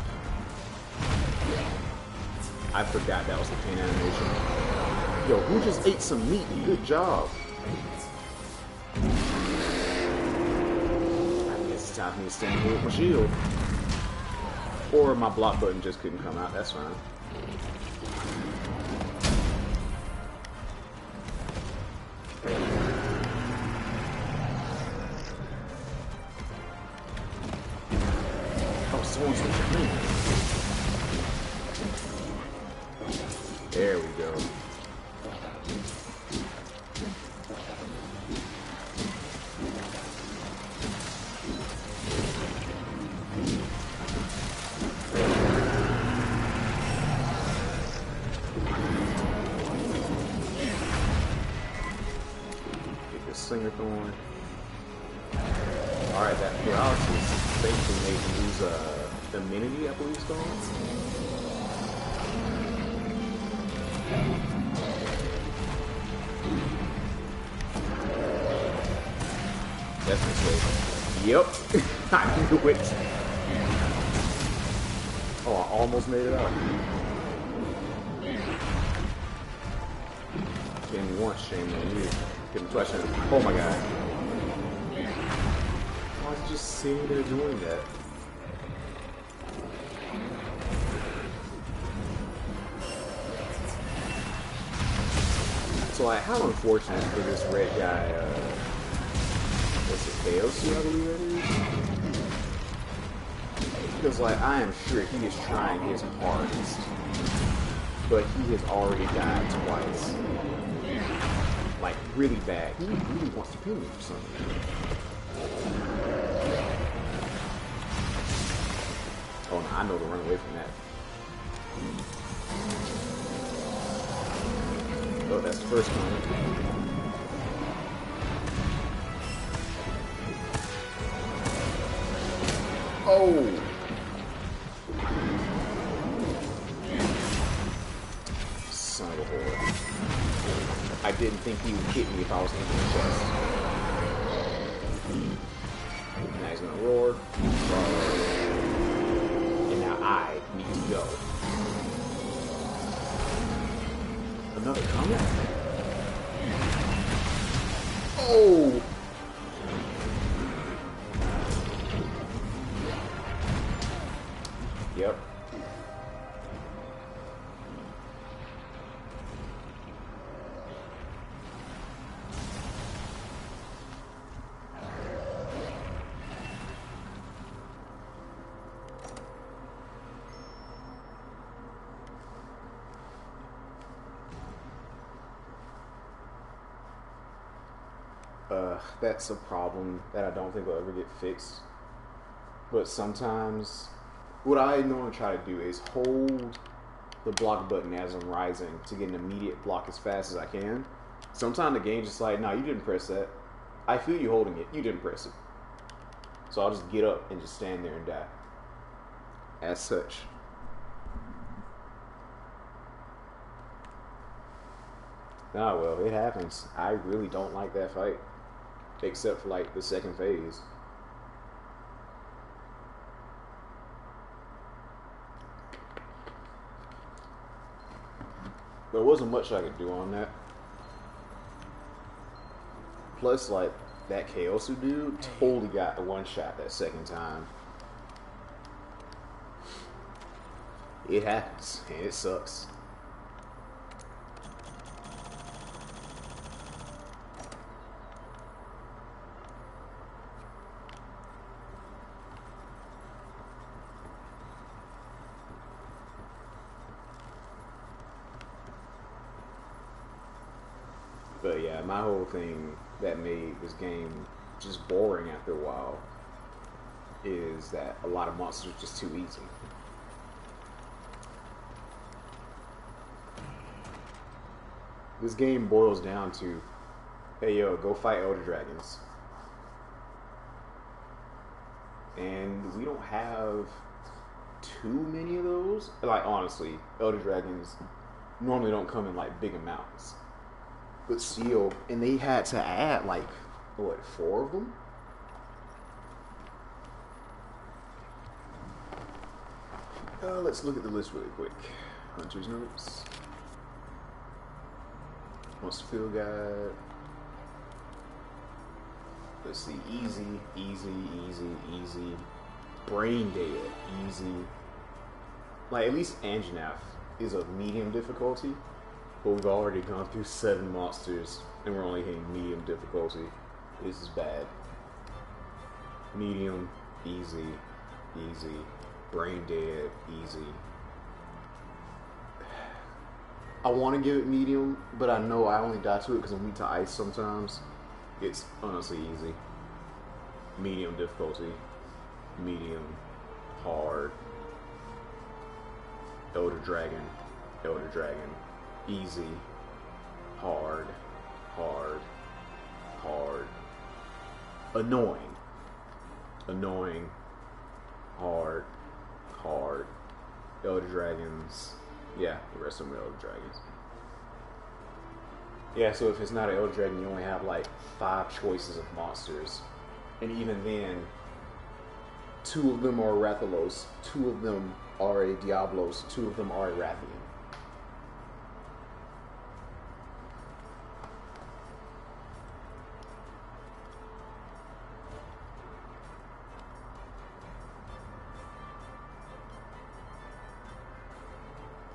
I forgot that was the pain animation. Yo, who just ate some meat? Good job. I guess it's time for me to stand here with my shield. Or my block button just couldn't come out, that's fine. Oh, someone's switching me. There we go. Slinger Thorn. Alright, that paralysis basically made him lose immunity, I believe it's called. That's this way. Yep. I knew it. Oh, I almost made it out. Didn't want shame on you. Get the flesh in. Oh my god. I was just sitting there doing that. So like, how unfortunate for this red guy, what's it, Chaos, I believe that is? Because like, I am sure he is trying his hardest, but he has already died twice. Like, really bad. He really wants to kill me for some reason. Oh no, I know to run away from that. Oh, that's the first one. Oh! Son of a whore. I didn't think he would hit me if I was in the chest. Now he's gonna roar. And now I need to go. Another comment? Oh! Yep. That's a problem that I don't think will ever get fixed. But sometimes, what I normally try to do is hold the block button as I'm rising to get an immediate block as fast as I can. Sometimes the game's just like, no, you didn't press that. I feel you holding it. You didn't press it. So I'll just get up and just stand there and die. As such. Ah, well, it happens. I really don't like that fight. Except for, like, the second phase. There wasn't much I could do on that. Plus, like, that Chaosu dude totally got the one shot that second time. It happens, and it sucks. But yeah, my whole thing that made this game just boring after a while is that a lot of monsters are just too easy. This game boils down to, hey yo, go fight Elder Dragons. And we don't have too many of those. Like, honestly, Elder Dragons normally don't come in like big amounts. But still, and they had to add like what, 4 of them? Let's look at the list really quick. Hunter's notes. Monster Field Guide. Let's see. Easy, easy, easy, easy. Brain Dead, easy. Like, at least Anjanath is of medium difficulty, but we've already gone through 7 monsters, and we're only hitting medium difficulty. This is bad. Medium, easy, easy. Brain Dead, easy. I want to give it medium, but I know I only die to it because I'm weak to ice sometimes. It's honestly easy. Medium difficulty. Medium. Hard. Elder Dragon. Elder Dragon. Easy. Hard. Hard. Hard. Annoying. Annoying. Hard. Hard. Elder Dragons. Yeah, the rest of them are Elder Dragons. Yeah, so if it's not an Elder Dragon, you only have like 5 choices of monsters. And even then, 2 of them are Rathalos, 2 of them are a Diablos, 2 of them are a Rathian.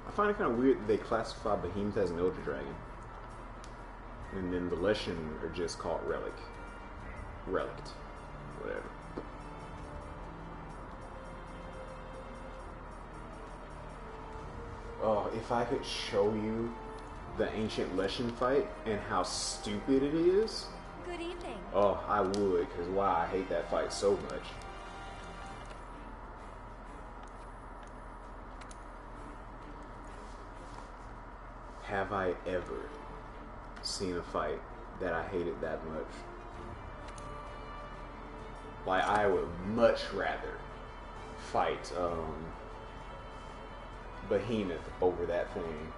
I find it kind of weird that they classify Behemoth as an Elder Dragon. And then the Leshen are just called Relic. Relict. Whatever. Oh, if I could show you the ancient Leshen fight and how stupid it is. Good evening. Oh, I would, because wow, I hate that fight so much. Have I ever seen a fight that I hated that much? Like, I would much rather fight Behemoth over that thing.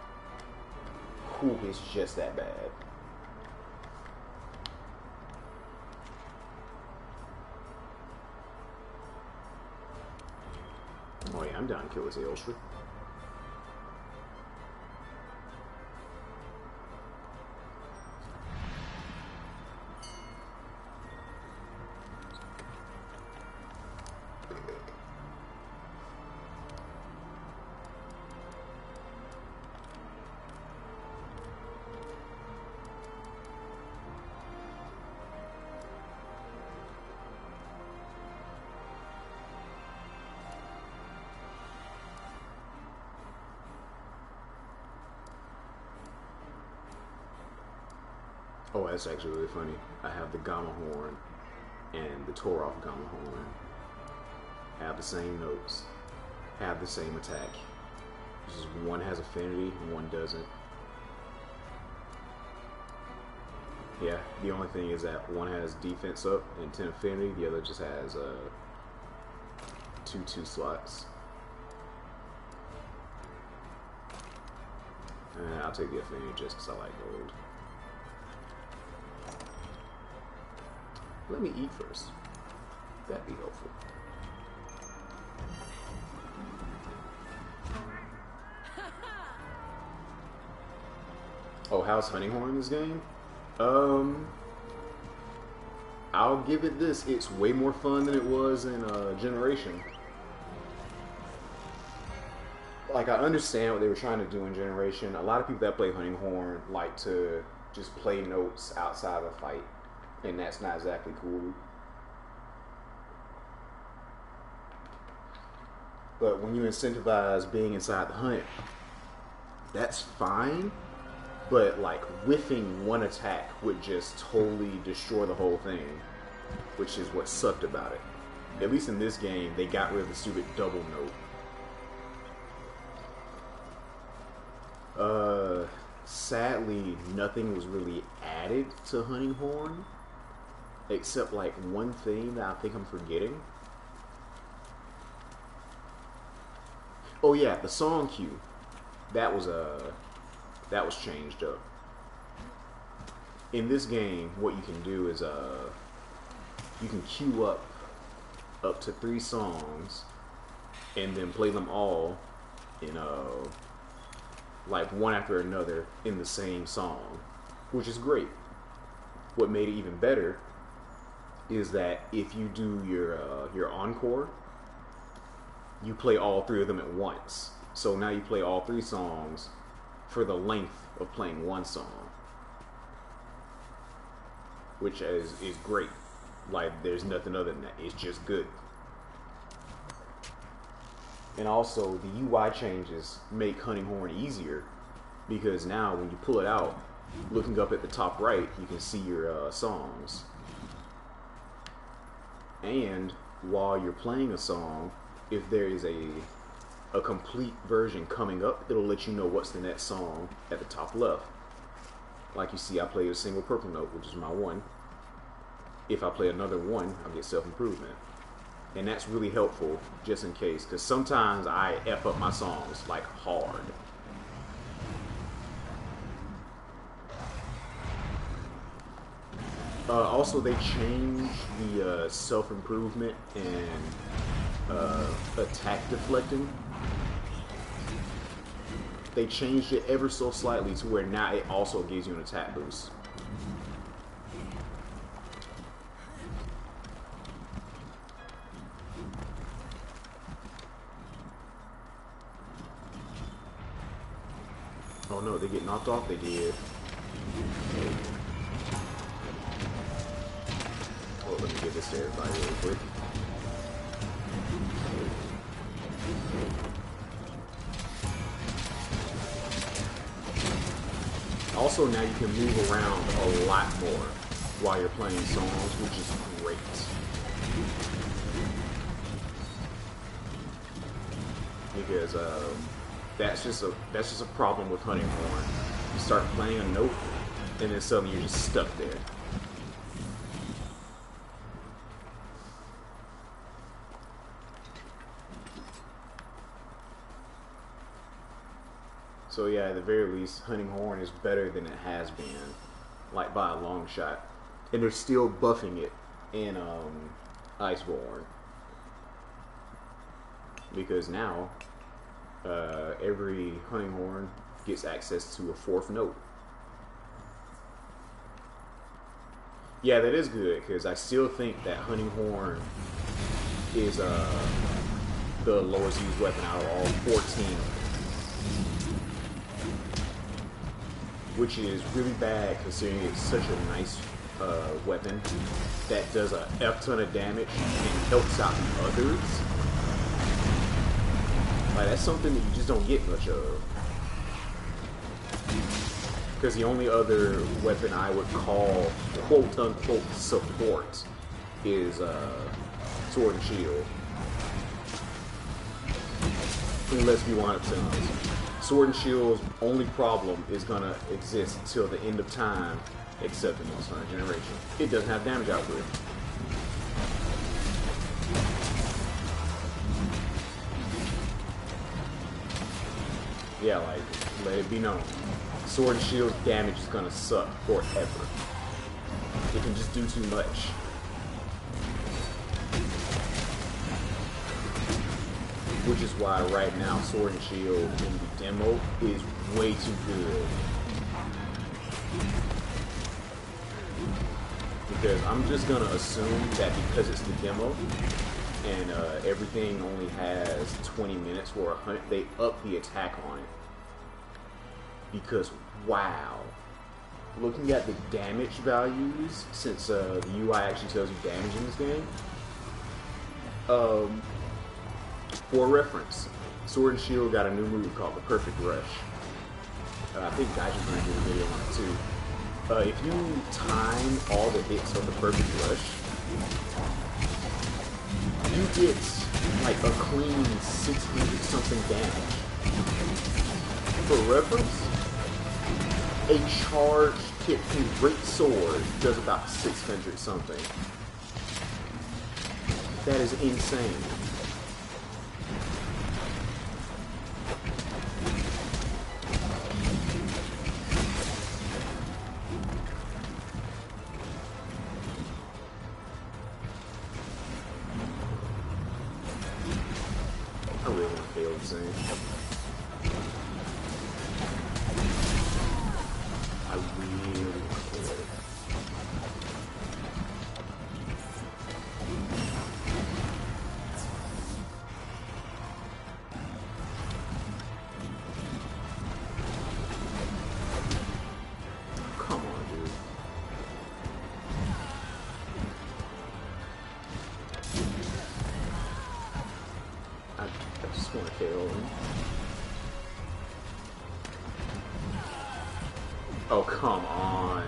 Who is just that bad? Oh yeah, I'm down to kill this Ailshri. Oh, that's actually really funny. I have the Gamma Horn and the Toralf Gamma Horn have the same notes, have the same attack. Just one has affinity and one doesn't. Yeah, the only thing is that one has defense up and 10 affinity, the other just has 2 slots. I'll take the affinity just because I like gold. Let me eat first. That'd be helpful. Oh, how's Hunting Horn in this game? I'll give it this. It's way more fun than it was in Generation. Like, I understand what they were trying to do in Generation. A lot of people that play Hunting Horn like to just play notes outside of a fight. And that's not exactly cool. But when you incentivize being inside the hunt, that's fine. But like whiffing one attack would just totally destroy the whole thing, which is what sucked about it. At least in this game, they got rid of the stupid double note. Sadly, nothing was really added to Hunting Horn. Except like one thing that I think I'm forgetting. Oh yeah, the song cue. That was changed up. in this game, what you can do is you can queue up to 3 songs and then play them all in like one after another in the same song, which is great. What made it even better is that if you do your encore, you play all 3 of them at once. So now you play all 3 songs for the length of playing one song, which is great. Like, there's nothing other than that. It's just good. And also, the UI changes make Hunting Horn easier, because now when you pull it out, looking up at the top right, you can see your songs. And while you're playing a song, if there is a complete version coming up, it'll let you know what's the next song at the top left. Like you see, I played a single purple note, which is my 1. If I play another 1, I'll get self-improvement. And that's really helpful, just in case, because sometimes I F up my songs, like, hard. Also, they changed the self-improvement and attack deflecting. They changed it ever so slightly to where now it also gives you an attack boost. Oh no, they get knocked off? They did. Oh, let me give this to everybody real quick. Also, now you can move around a lot more while you're playing songs, which is great. Because that's just a problem with Hunting Horn. You start playing a note, and then suddenly you're just stuck there. So yeah, at the very least, Hunting Horn is better than it has been, like by a long shot. And they're still buffing it in Iceborne, because now every Hunting Horn gets access to a 4th note. Yeah, that is good, because I still think that Hunting Horn is the lowest used weapon out of all 14. Which is really bad, considering it's such a nice weapon that does a F-ton of damage and helps out others. Like, that's something that you just don't get much of. Because the only other weapon I would call quote-unquote support is Sword and Shield. And let's be 100% honest. Sword and Shield's only problem is gonna exist until the end of time, except in Monster Hunter Generation. It doesn't have damage output. Yeah, like, let it be known. Sword and Shield's damage is gonna suck forever. It can just do too much. Which is why right now Sword and Shield in the demo is way too good. Because I'm just gonna assume that because it's the demo and everything only has 20 minutes for a hunt, they up the attack on it. Because wow, looking at the damage values, since the UI actually tells you damage in this game, for reference, Sword and Shield got a new move called the Perfect Rush. I think Gaijin's going to do a video on it too. If you time all the hits of the Perfect Rush, you get like a clean 600 something damage. For reference, a charged Kit-King Great Sword does about 600 something. That is insane. I really want to kill it. Come on, dude. I just want to KO him. Oh, come on.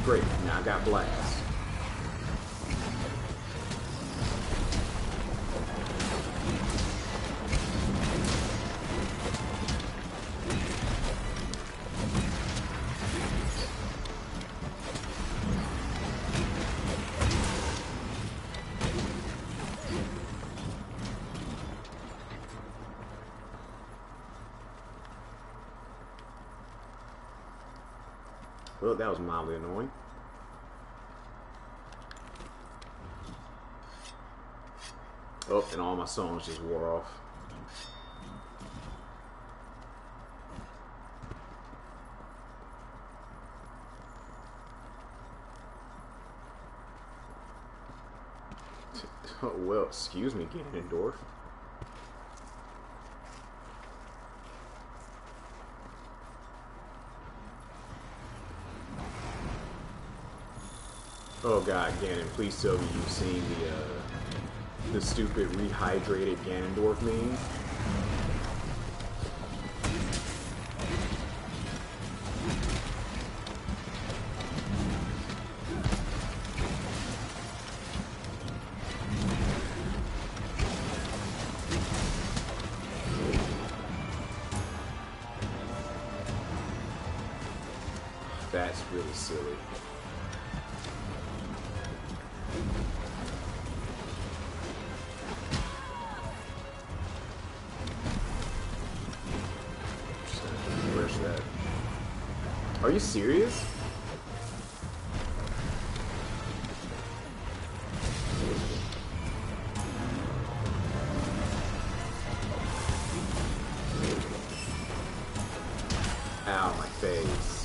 Great, now I got Blast. Well, that was mildly annoying. Oh, and all my songs just wore off. Oh, well, excuse me, Ganondorf. Oh god, Ganon, please tell me you've seen the stupid rehydrated Ganondorf meme. That's really silly. Where's that? Are you serious? Ow, my face.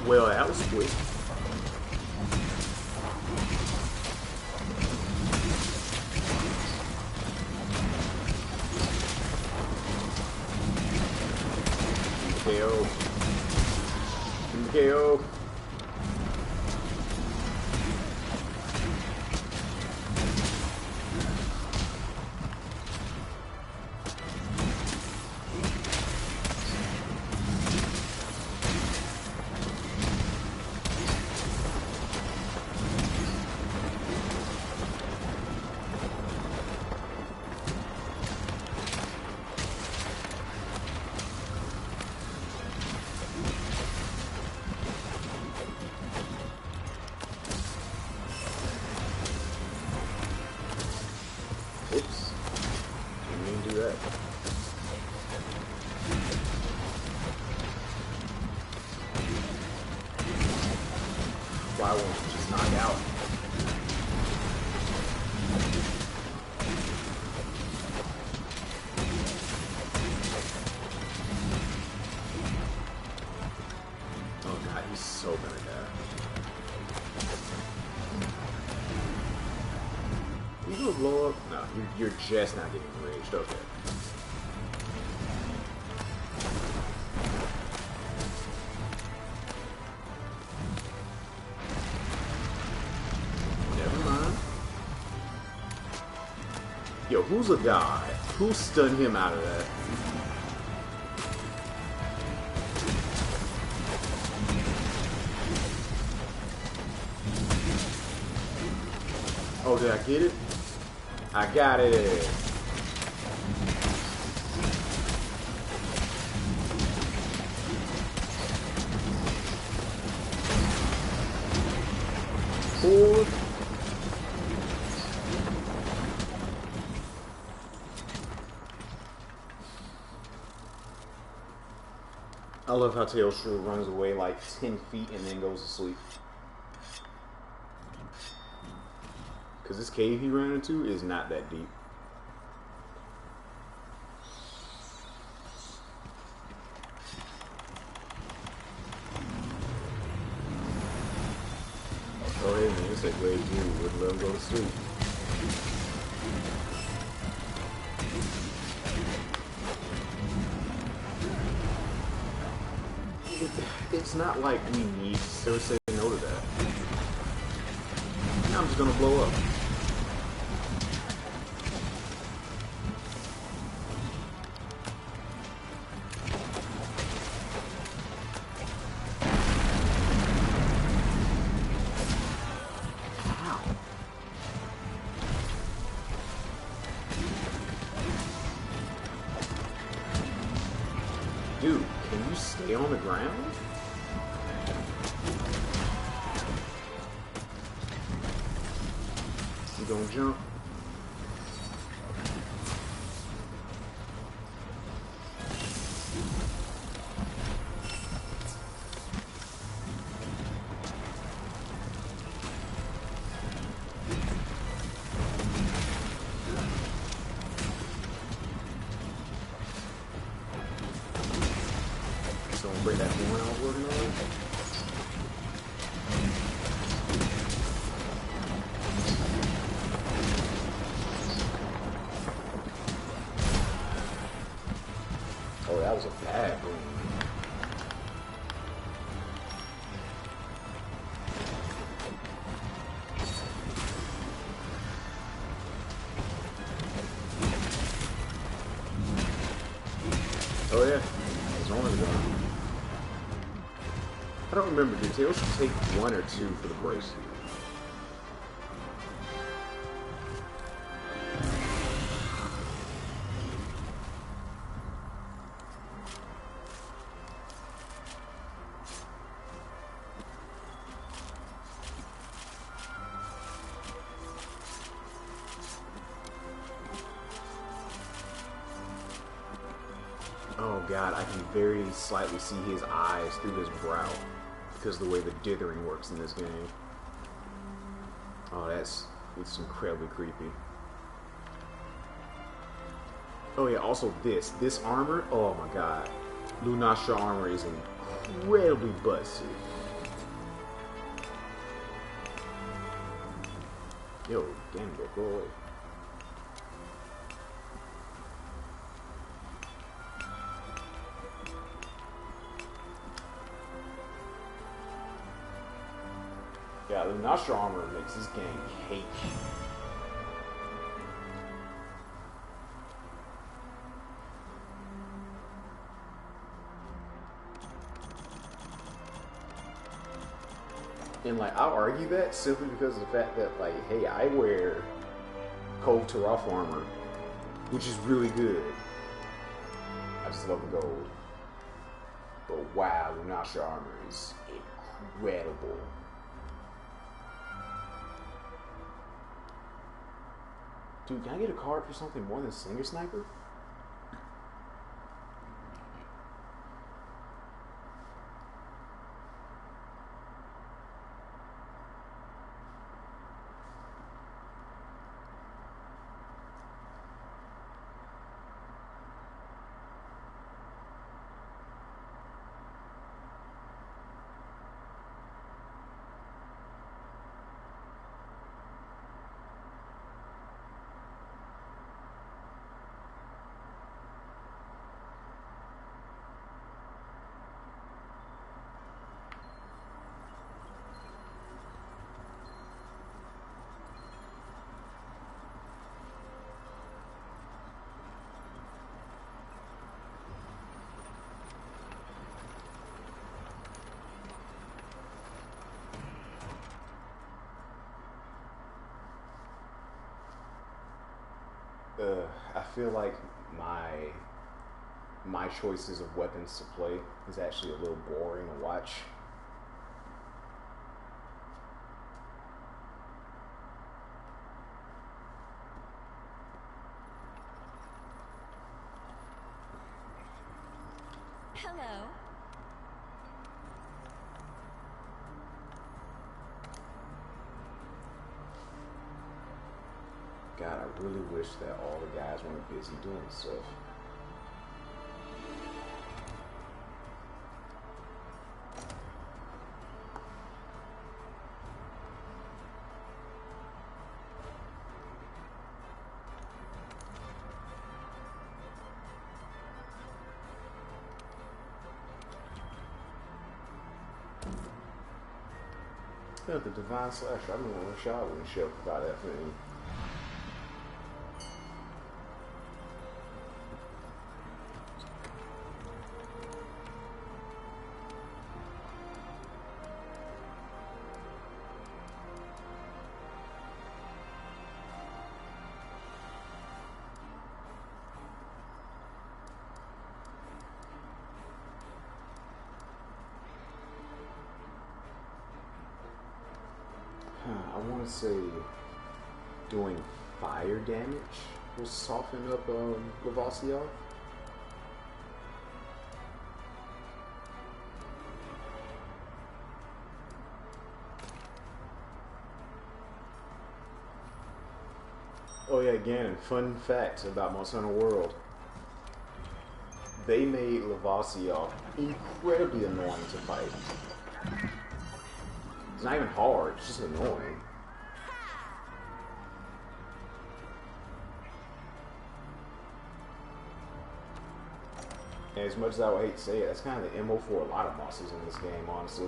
Well, that was quick. KO. KO. Oops. Didn't mean to do that. Why won't you just knock out? Oh god, he's so gonna die. You gonna blow up? No, you're just not getting enraged. Okay. Never mind. Yo, who's a guy? Who stunned him out of that? Oh, did I get it? I got it. Four. I love how Tailshrew runs away like 10 feet and then goes to sleep. Because this cave he ran into is not that deep. Oh, hey man, it's like Wade Jr. would let him go to sleep. It's not like we need to say no to that. I'm just gonna blow up. Dude, can you stay on the ground? You gonna jump? So I'm break that one I was working on. Oh, that was a bad boom. Oh yeah, it's only one. I don't remember, did Tails take one or two for the brace? Oh god, I can very slightly see his eyes through his brow because of the way the dithering works in this game. Oh, it's incredibly creepy. Oh yeah, also this armor, oh my god. Lunastra armor is incredibly busted. Yo, damn, go away. Yeah, the Lunastra armor makes this game hate you. And like, I'll argue that simply because of the fact that, like, hey, I wear Cold Taroth armor, which is really good. I just love the gold. But wow, Lunastra armor is incredible. Dude, can I get a card for something more than Slinger Sniper? I feel like my choices of weapons to play is actually a little boring to watch. Hello. God, I really wish that all the guys weren't busy doing stuff. Yeah, the Divine Slasher. I remember when Rashad wouldn't show up about that thing. I want to say doing fire damage will soften up Lavasioth. Oh yeah, again, fun fact about Monster Hunter World. They made Lavasioth incredibly annoying to fight. It's not even hard, it's just annoying. And as much as I would hate to say it, that's kind of the MO for a lot of monsters in this game, honestly.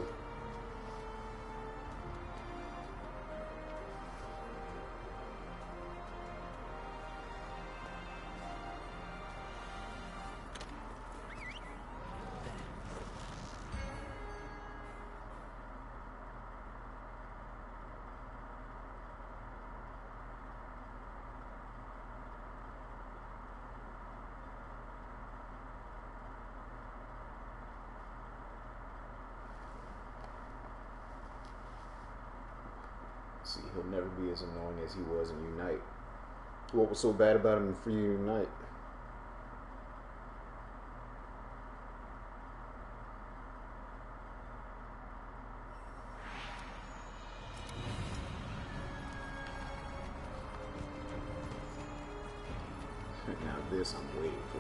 See, he'll never be as annoying as he was in Unite. What was so bad about him in Free Unite? Now this I'm waiting for.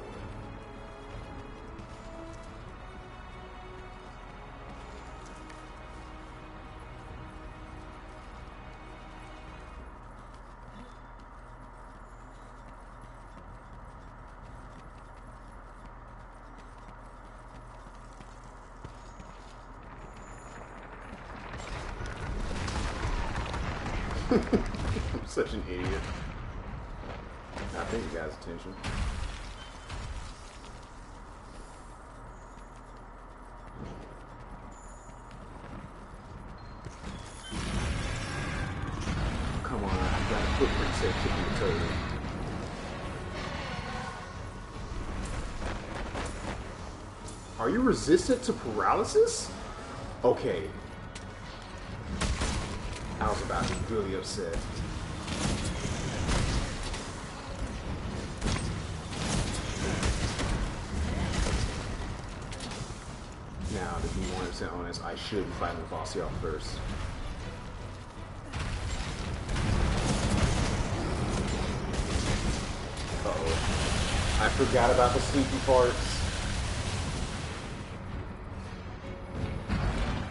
I'm such an idiot. I think you guys' attention. Come on, I got a footprint set to the total. Are you resistant to paralysis? Okay. I was about to be really upset. Now, to be 100% honest, I should be fighting Lavasioth first. Uh-oh. I forgot about the sleepy parts.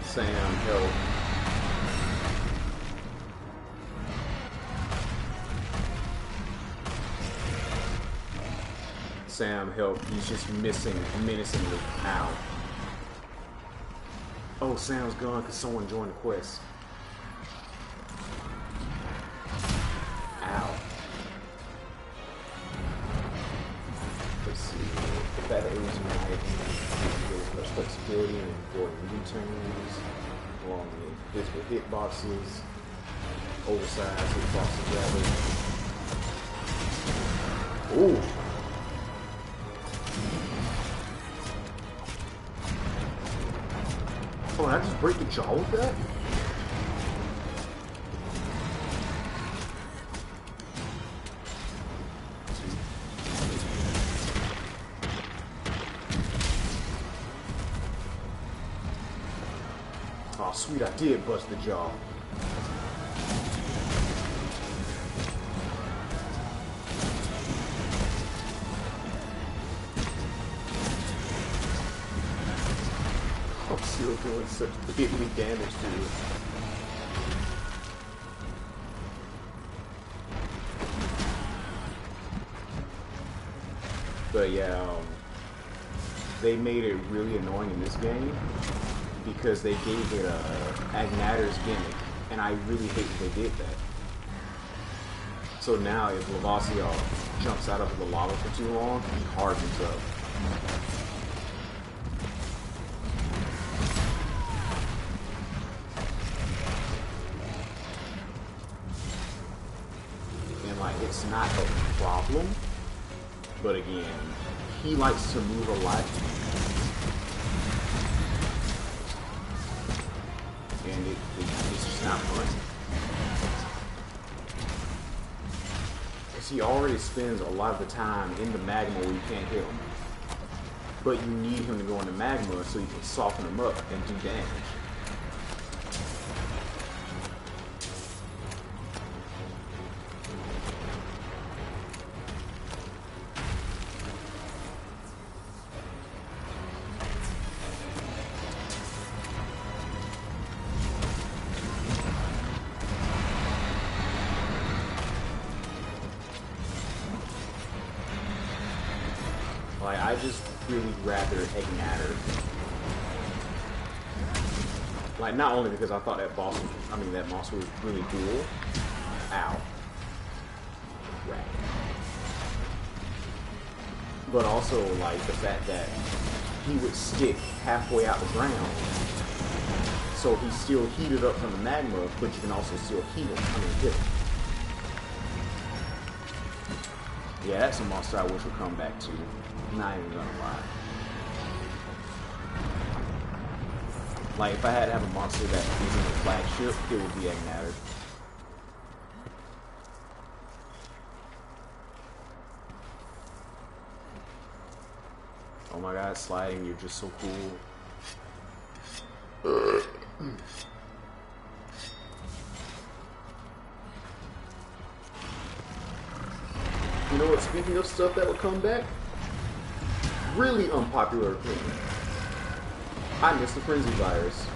Sam, help. Sam, help. He's just missing menacingly. Ow. Oh, Sam's gone because someone joined the quest. Ow. Let's see. The fact that it was united gives much flexibility in avoiding U-turns, along the invisible hitboxes, oversized hitboxes rather. Ooh. Oh, did I just break the jaw with that? Oh, sweet, I did bust the jaw. I'm still doing such big damage to it. But yeah, they made it really annoying in this game because they gave it a Agnatter's gimmick, and I really hate that they did that. So now if Lavaciol jumps out of the lava for too long, he hardens up. And like, it's not a problem, but again, he likes to move a lot. And it's just not fun. Because he already spends a lot of the time in the magma where you can't hit him. But you need him to go into magma so you can soften him up and do damage. Like, I just really rather Ignatter. Like, not only because I thought that boss was, that monster was really cool. Ow. Right. But also, like, the fact that he would stick halfway out the ground. So he's still heated up from the magma, but you can also still heat him. Hit him. Yeah, that's a monster I wish would come back to. Not even gonna lie. Like, if I had to have a monster that is in the flagship, it would be Ignatter. Oh my god, sliding, you're just so cool. You know what, speaking of stuff that would come back, really unpopular opinion. I miss the Frenzy Virus.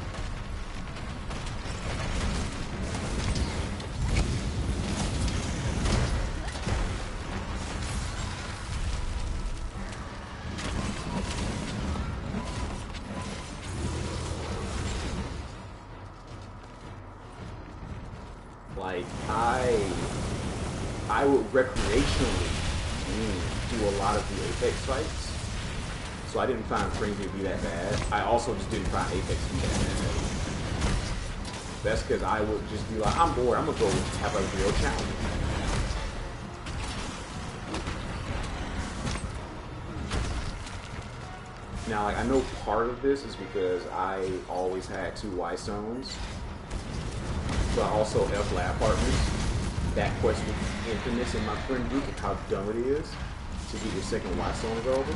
Like, I would recreationally do a lot of the Apex fights. So I didn't find Frenzy to be that bad. I also just didn't find Apex to be that bad. That's because I would just be like, I'm bored, I'm gonna go have a real challenge. Now, like, I know part of this is because I always had 2 White Stones, but also F Lab Partners. That quest was infamous in my friend group of how dumb it is to get your second White Stone available.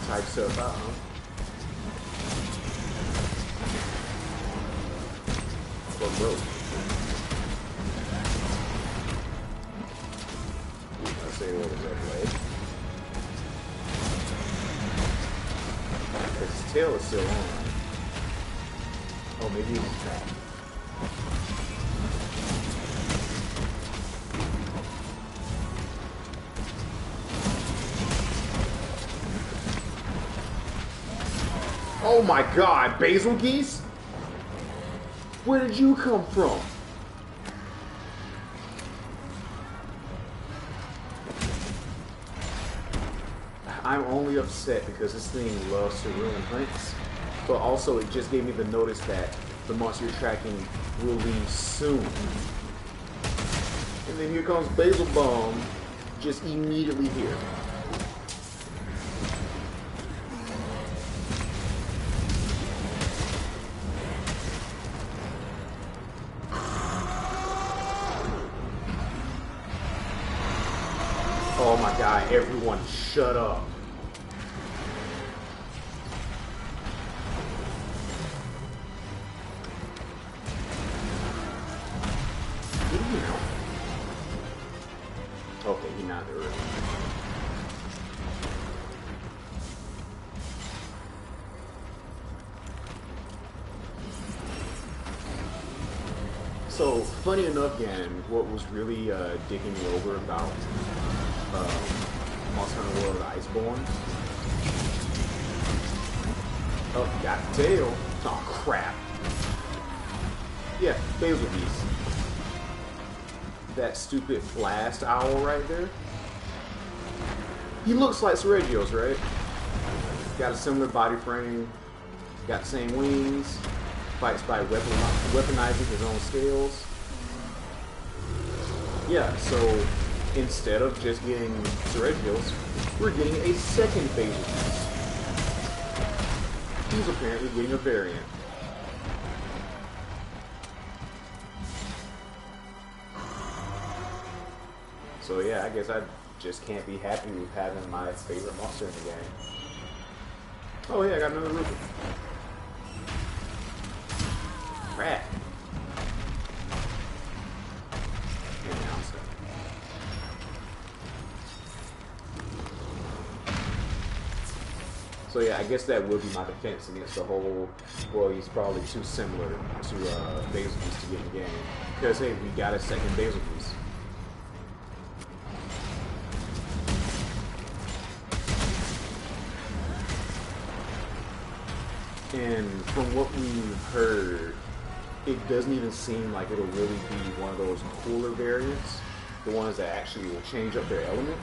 Type stuff out, huh? What broke? I say what was that way? His tail is still on. Oh, maybe it's back. Oh my god, Basil Geese? Where did you come from? I'm only upset because this thing loves to ruin hunts, but also it just gave me the notice that the monster you're tracking will leave soon. And then here comes Basil Bomb, just immediately here. Oh my god, everyone shut up. Okay, he's not there. So, funny enough, Gannon, what was really digging me over about Monster Hunter World Iceborne. Oh, got the tail. Oh, crap. Yeah, Basil Geese. That stupid blast owl right there. He looks like Sergio's, right? Got a similar body frame. Got the same wings. Fights by weaponizing his own scales. Yeah, so instead of just getting Sergio's, we're getting a second Basil Geese. He's apparently getting a variant. So yeah, I guess I just can't be happy with having my favorite monster in the game. Oh yeah, I got another rupee. Crap. So yeah, I guess that would be my defense against the whole, well, he's probably too similar to Basil Geese to get in the game. Because hey, we got a second Basil Geese. And from what we've heard, it doesn't even seem like it'll really be one of those cooler variants, the ones that actually will change up their element.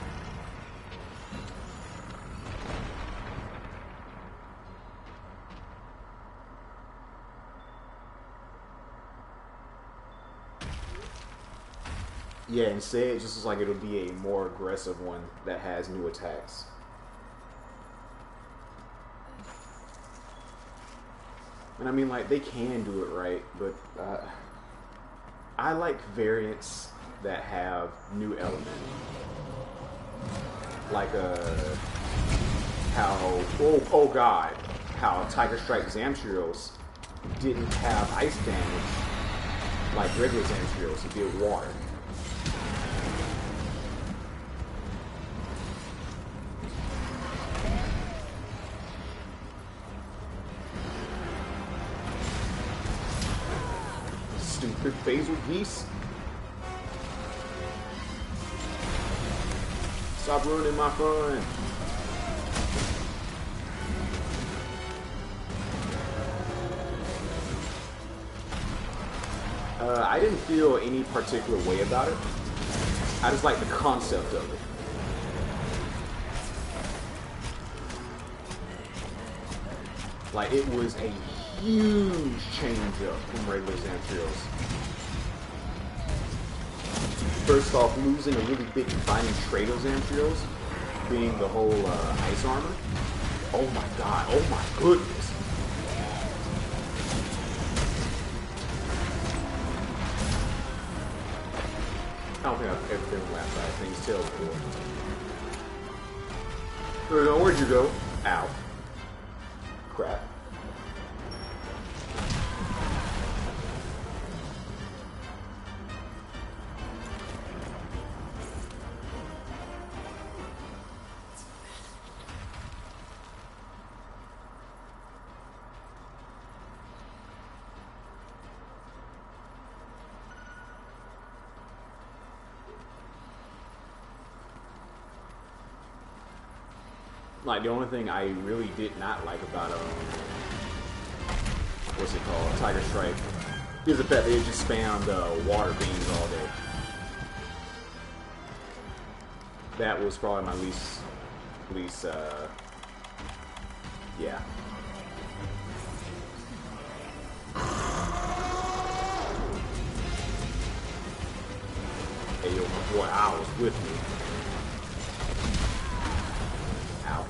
Yeah, instead it just looks like it'll be a more aggressive one that has new attacks. And I mean, like, they can do it right, but I like variants that have new element. Like how, oh god, how Tiger Strike Zamtrios didn't have ice damage like regular Zamtrios, it did water. Stupid Basil Geese. Stop ruining my fun. I didn't feel any particular way about it. I just like the concept of it. Like, it was a huge change up from regular Zamtrios. First off, losing a really big defining trait of Zamtrios, being the whole ice armor. Oh my god, oh my goodness. I don't think I've ever been laughed at things tail before. Where'd you go? Ow. Crap. Like, the only thing I really did not like about what's it called? Tiger Strike. Is the fact that it just spammed water beams all day. That was probably my least, yeah. Hey, yo, my boy Owl's with me. Ow.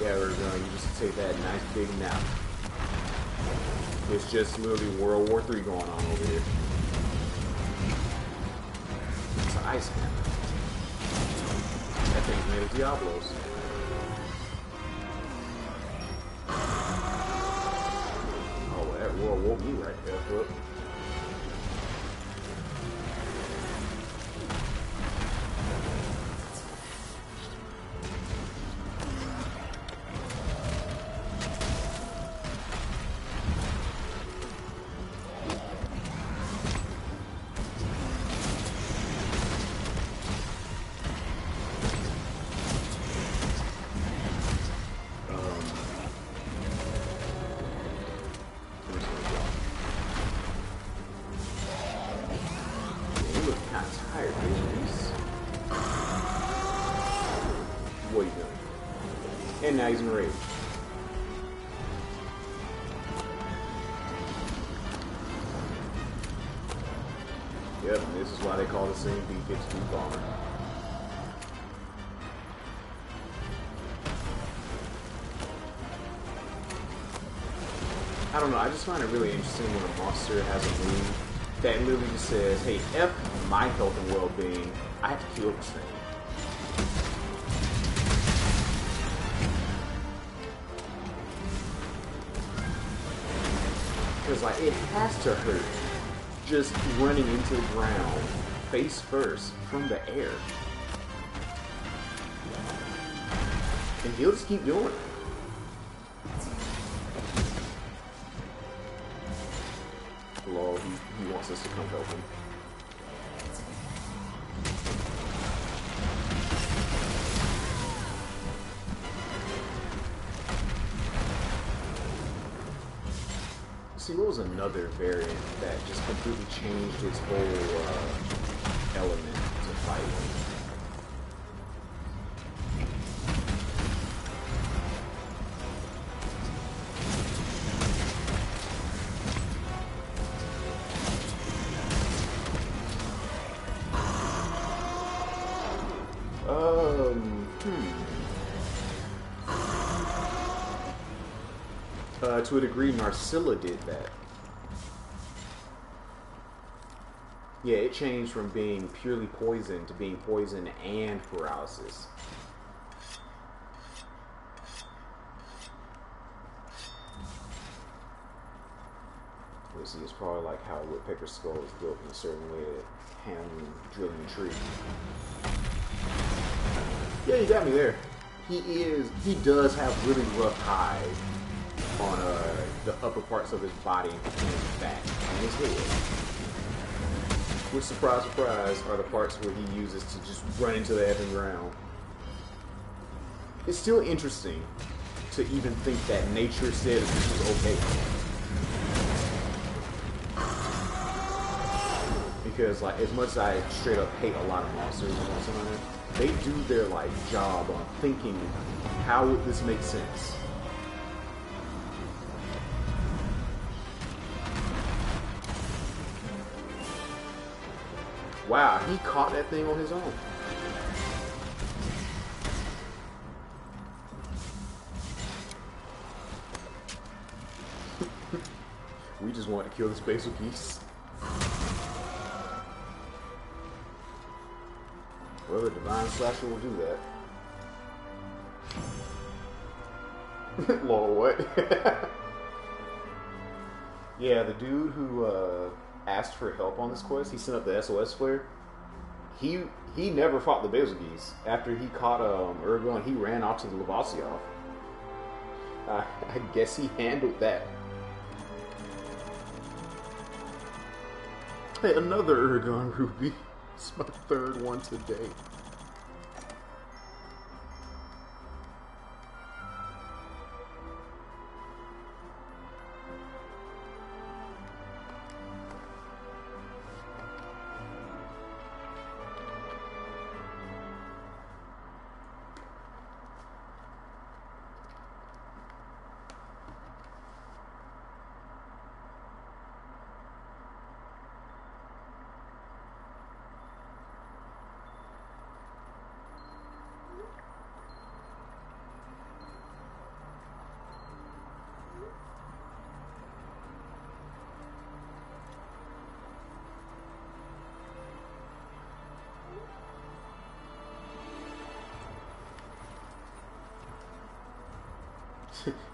Yeah, we're going to just take that nice big nap. It's just literally World War III going on over here. It's an ice hammer. That thing's made of Diablos. Oh, that world woke me right there, foot. What are you doing? And now he's enraged. Yep, and this is why they call this thing B-52 bomber. I don't know, I just find it really interesting when a monster has a move that literally just says, hey, F my health and well-being, I have to kill this thing. Because, like, it has to hurt just running into the ground face first from the air. And he'll just keep doing it. Lol, he wants us to come help him. See, what was another variant that just completely changed its whole element to fighting? To a degree, Narcilla did that. Yeah, it changed from being purely poison to being poison and paralysis. Let's see, it's probably like how Woodpecker Skull is built in a certain way to handle drilling a tree. Yeah, you got me there. He does have really rough hide on the upper parts of his body and his back and his head. Which, surprise, surprise, are the parts where he uses to just run into the effing ground. It's still interesting to even think that nature said this was okay. Because, like, as much as I straight up hate a lot of monsters and Monster Hunter, they do their, like, job on thinking, how would this make sense? Wow, he caught that thing on his own. We just wanted to kill this basic geese. Well, the Divine Slasher will do that. Lol, what? Yeah, the dude who asked for help on this quest, he sent up the SOS flare. He never fought the Betelgeuse. After he caught Urgon, he ran off to the Lavasioth. I guess he handled that. Hey, another Urgon Ruby. It's my third one today.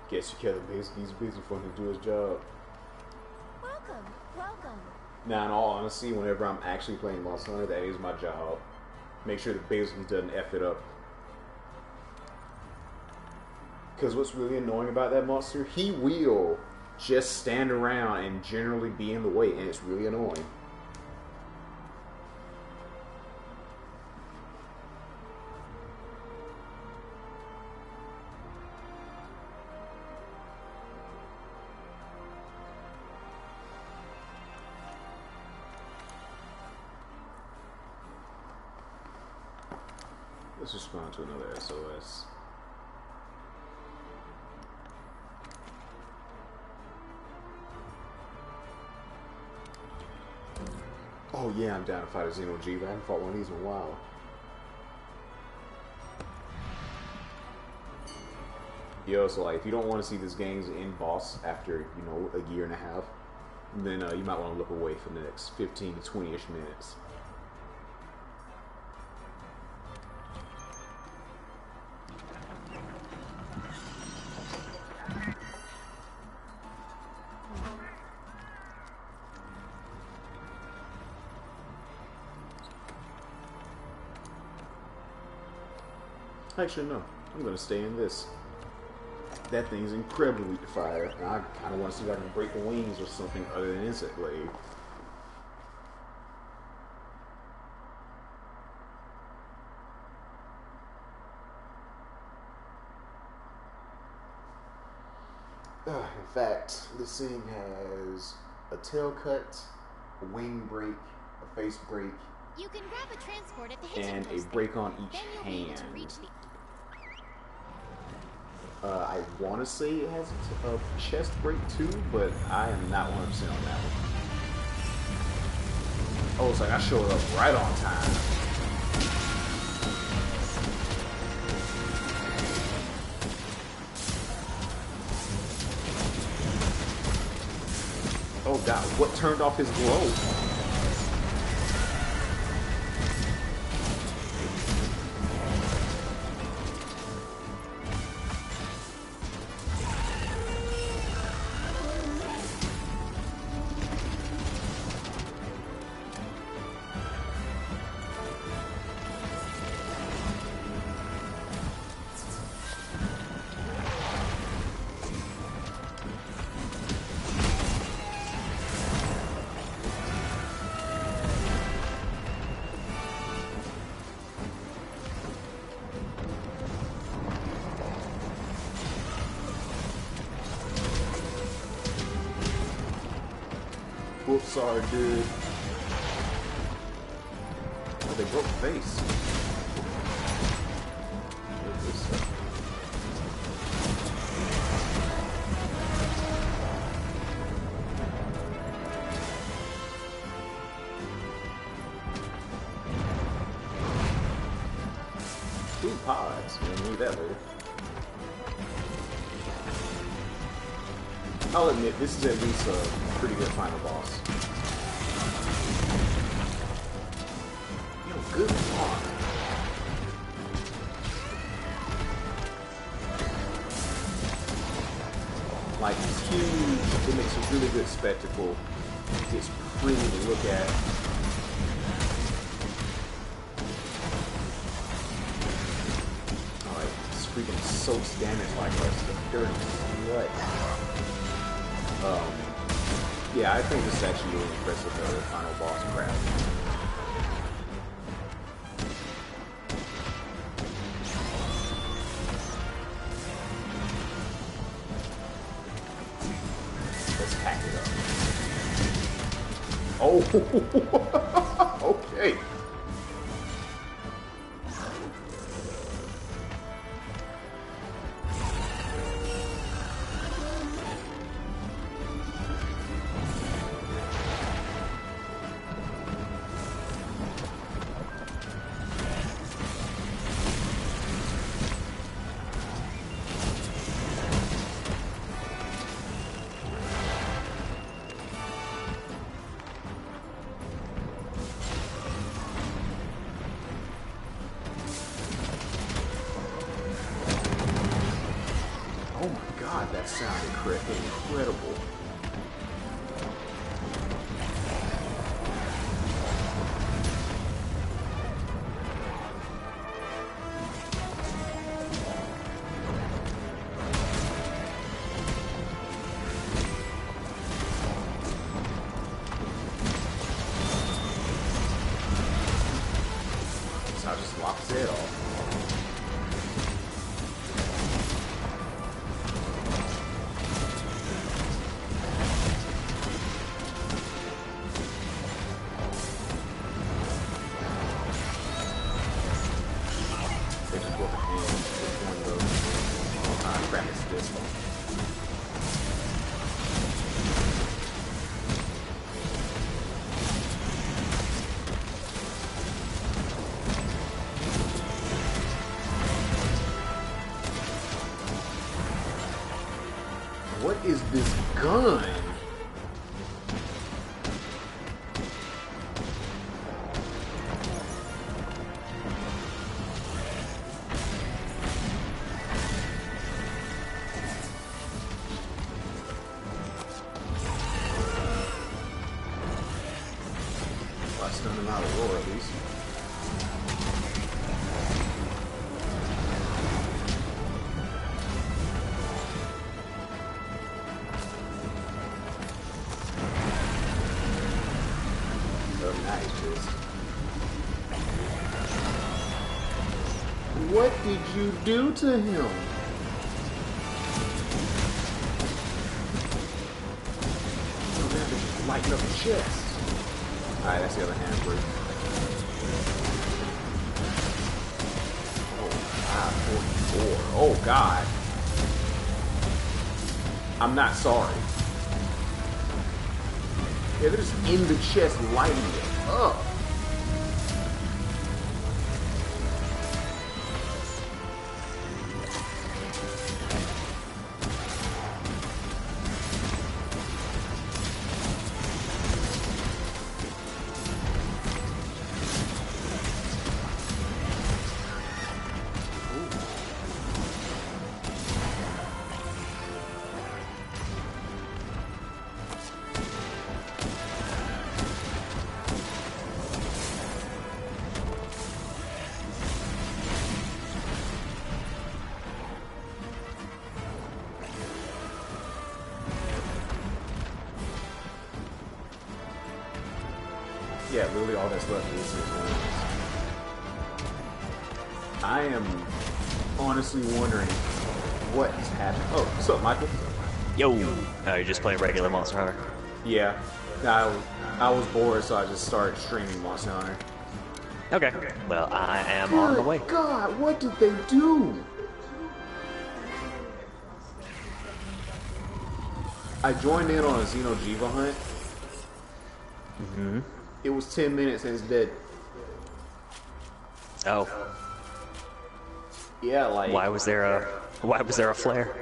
Guess you Kevin basically he's busy for him to do his job. Welcome, welcome. Now, in all honesty, whenever I'm actually playing Monster Hunter, that is my job. Make sure that basically doesn't F it up. Because what's really annoying about that monster, he will just stand around and generally be in the way, and it's really annoying. Let's respond to another SOS. Oh yeah, I'm down to fight a Xeno G, but I haven't fought one of these in a while. Yo, so like, if you don't want to see this game's end boss after, you know, a year and a half, then you might want to look away for the next 15 to 20-ish minutes. Actually, no. I'm going to stay in this. That thing's incredibly weak to fire. And I kind of want to see if I can break the wings or something other than Insect Blade. In fact, this thing has a tail cut, a wing break, a face break, You can grab a transport at the hitching and a post break there. on each Then you'll be able to hand. reach the... I want to say it has a chest break too, but I am not 100% on that one. Oh, it's like I showed up right on time. Oh god, what turned off his glow? Whoops, sorry, dude. Oh, they broke the face. Two pods. We'll need that later. I'll admit, this is at least a pretty good final boss. Yo, good block. Like, it's huge. It makes a really good spectacle. It's pretty to look at. Alright, this freaking soaks damage like a dirty slut. Yeah, I think this is actually really impressive, the final boss crap. Let's pack it up. Oh, okay. Incredible. So I just lock his head off. They just broke a hand. Which one goes? Oh, crap, it's this one. What is this gun? I stunned him out of roar at least. What did you do to him? Oh, man, they just lighten up the chest. Alright, that's the other hand break. Oh, 544. Oh, God. I'm not sorry. Yeah, they're just in the chest lighting it up. Yeah, literally all that's left is his wounds. I am honestly wondering what is happening. Oh, what's up, Michael? Yo! Oh, you're just playing regular Monster Hunter? Yeah, I was bored, so I just started streaming Monster Hunter. Okay. Well, I am on the way. God, what did they do? I joined in on a Xeno'jiiva hunt. Mm-hmm. It was 10 minutes and it's dead. Oh. Yeah, like... Why was there a flare?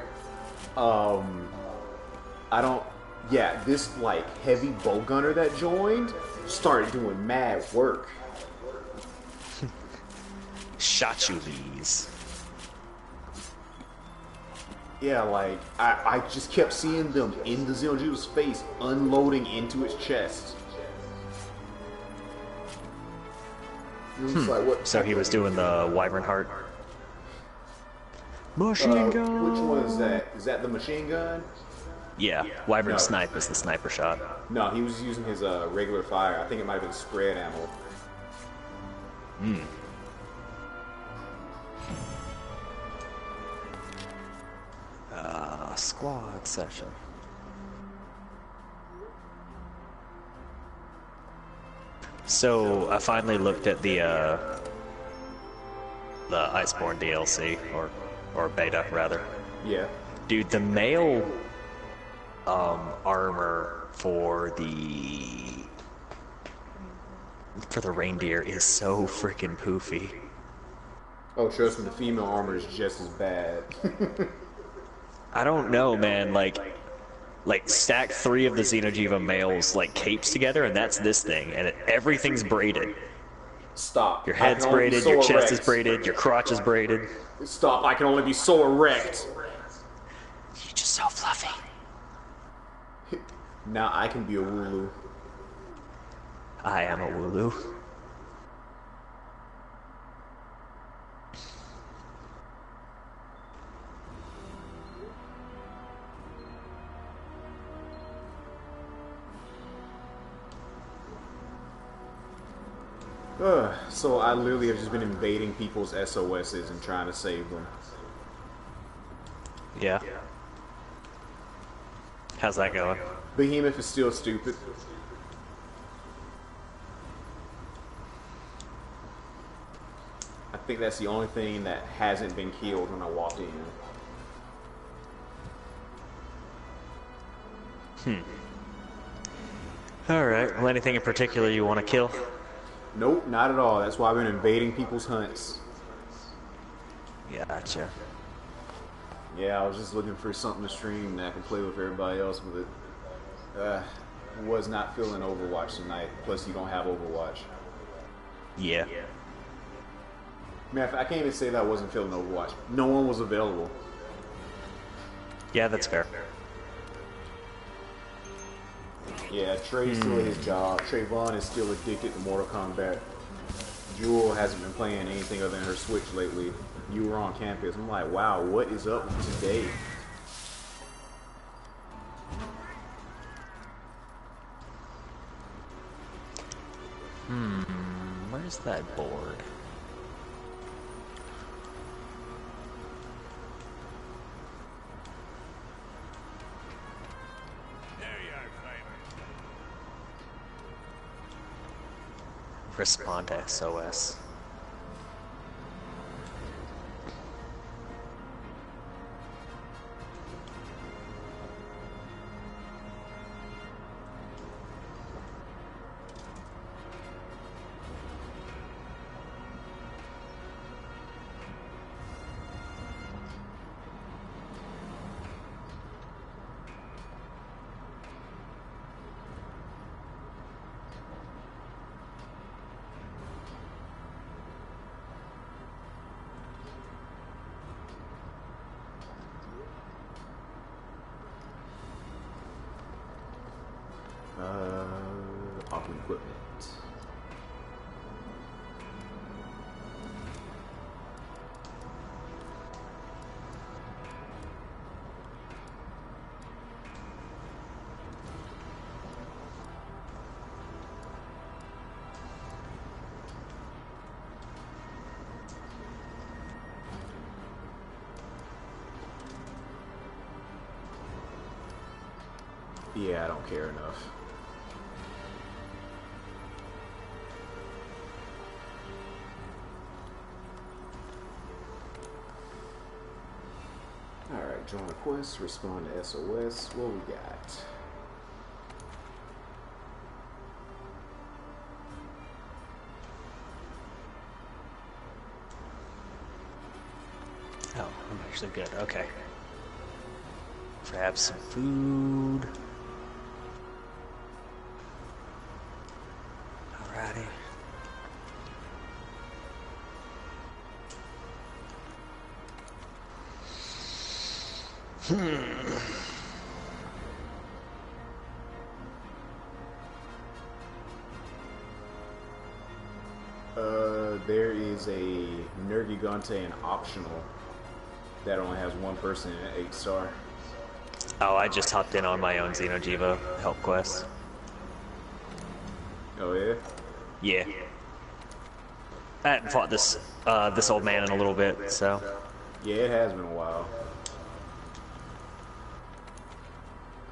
I don't... Yeah, this, like, heavy bow gunner that joined started doing mad work. Shot you these. Yeah, like, I just kept seeing them in the Xeno'jiiva's face, unloading into its chest. It was like, what? So he was doing the Wyvern Heart. Machine gun! Which one is that? Is that the machine gun? Yeah, Wyvern No. Snipe is the sniper shot. No, he was using his regular fire. I think it might have been spread ammo. Squad session. So I finally looked at the Iceborne DLC or beta rather. Yeah. Dude, the male armor for the reindeer is so freaking poofy. Oh, trust me, the female armor is just as bad. I don't know, man. Like stack 3 of the Xeno'jiiva males like capes together, and that's this thing, and everything's braided. Stop. Your I can head's only be braided, so your chest is erect. braided, your crotch is braided. Stop. I can only be so erect. You just so fluffy. Now I can be a Wooloo. I am a Wooloo. So I literally have just been invading people's SOSs and trying to save them. Yeah. How's that going? Behemoth is still stupid. I think that's the only thing that hasn't been killed when I walked in. Alright, well, anything in particular you want to kill? Nope, not at all. That's why I've been invading people's hunts. Gotcha. Yeah, I was just looking for something to stream that I can play with everybody else with it. Was not feeling Overwatch tonight. Plus, you don't have Overwatch. Yeah. Man, I can't even say that I wasn't feeling Overwatch. No one was available. Yeah, that's fair. Yeah, Trey's still at his job. Trayvon is still addicted to Mortal Kombat. Jewel hasn't been playing anything other than her Switch lately. You were on campus. I'm like, wow, what is up today? Where's that board? There you are, Kramer. Respond to SOS. Awkward equipment. Yeah, I don't care enough. Alright, join request, respond to SOS. What we got? Oh, I'm actually good. Okay. Grab some food. Alrighty. There is a Nergigante and optional that only has one person in an 8-star. Oh, I just hopped in on my own Xeno'jiiva help quest. Oh yeah? Yeah. I hadn't fought this this old man in a little bit, so. Yeah, it has been a while.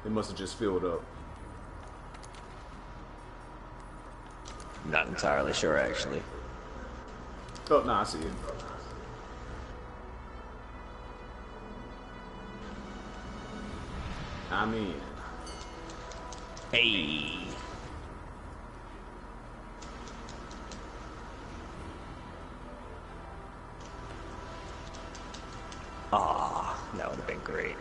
It must have just filled up. Not entirely sure, actually. Oh, no, I see it. I'm in. Hey. Ah, that would have been great.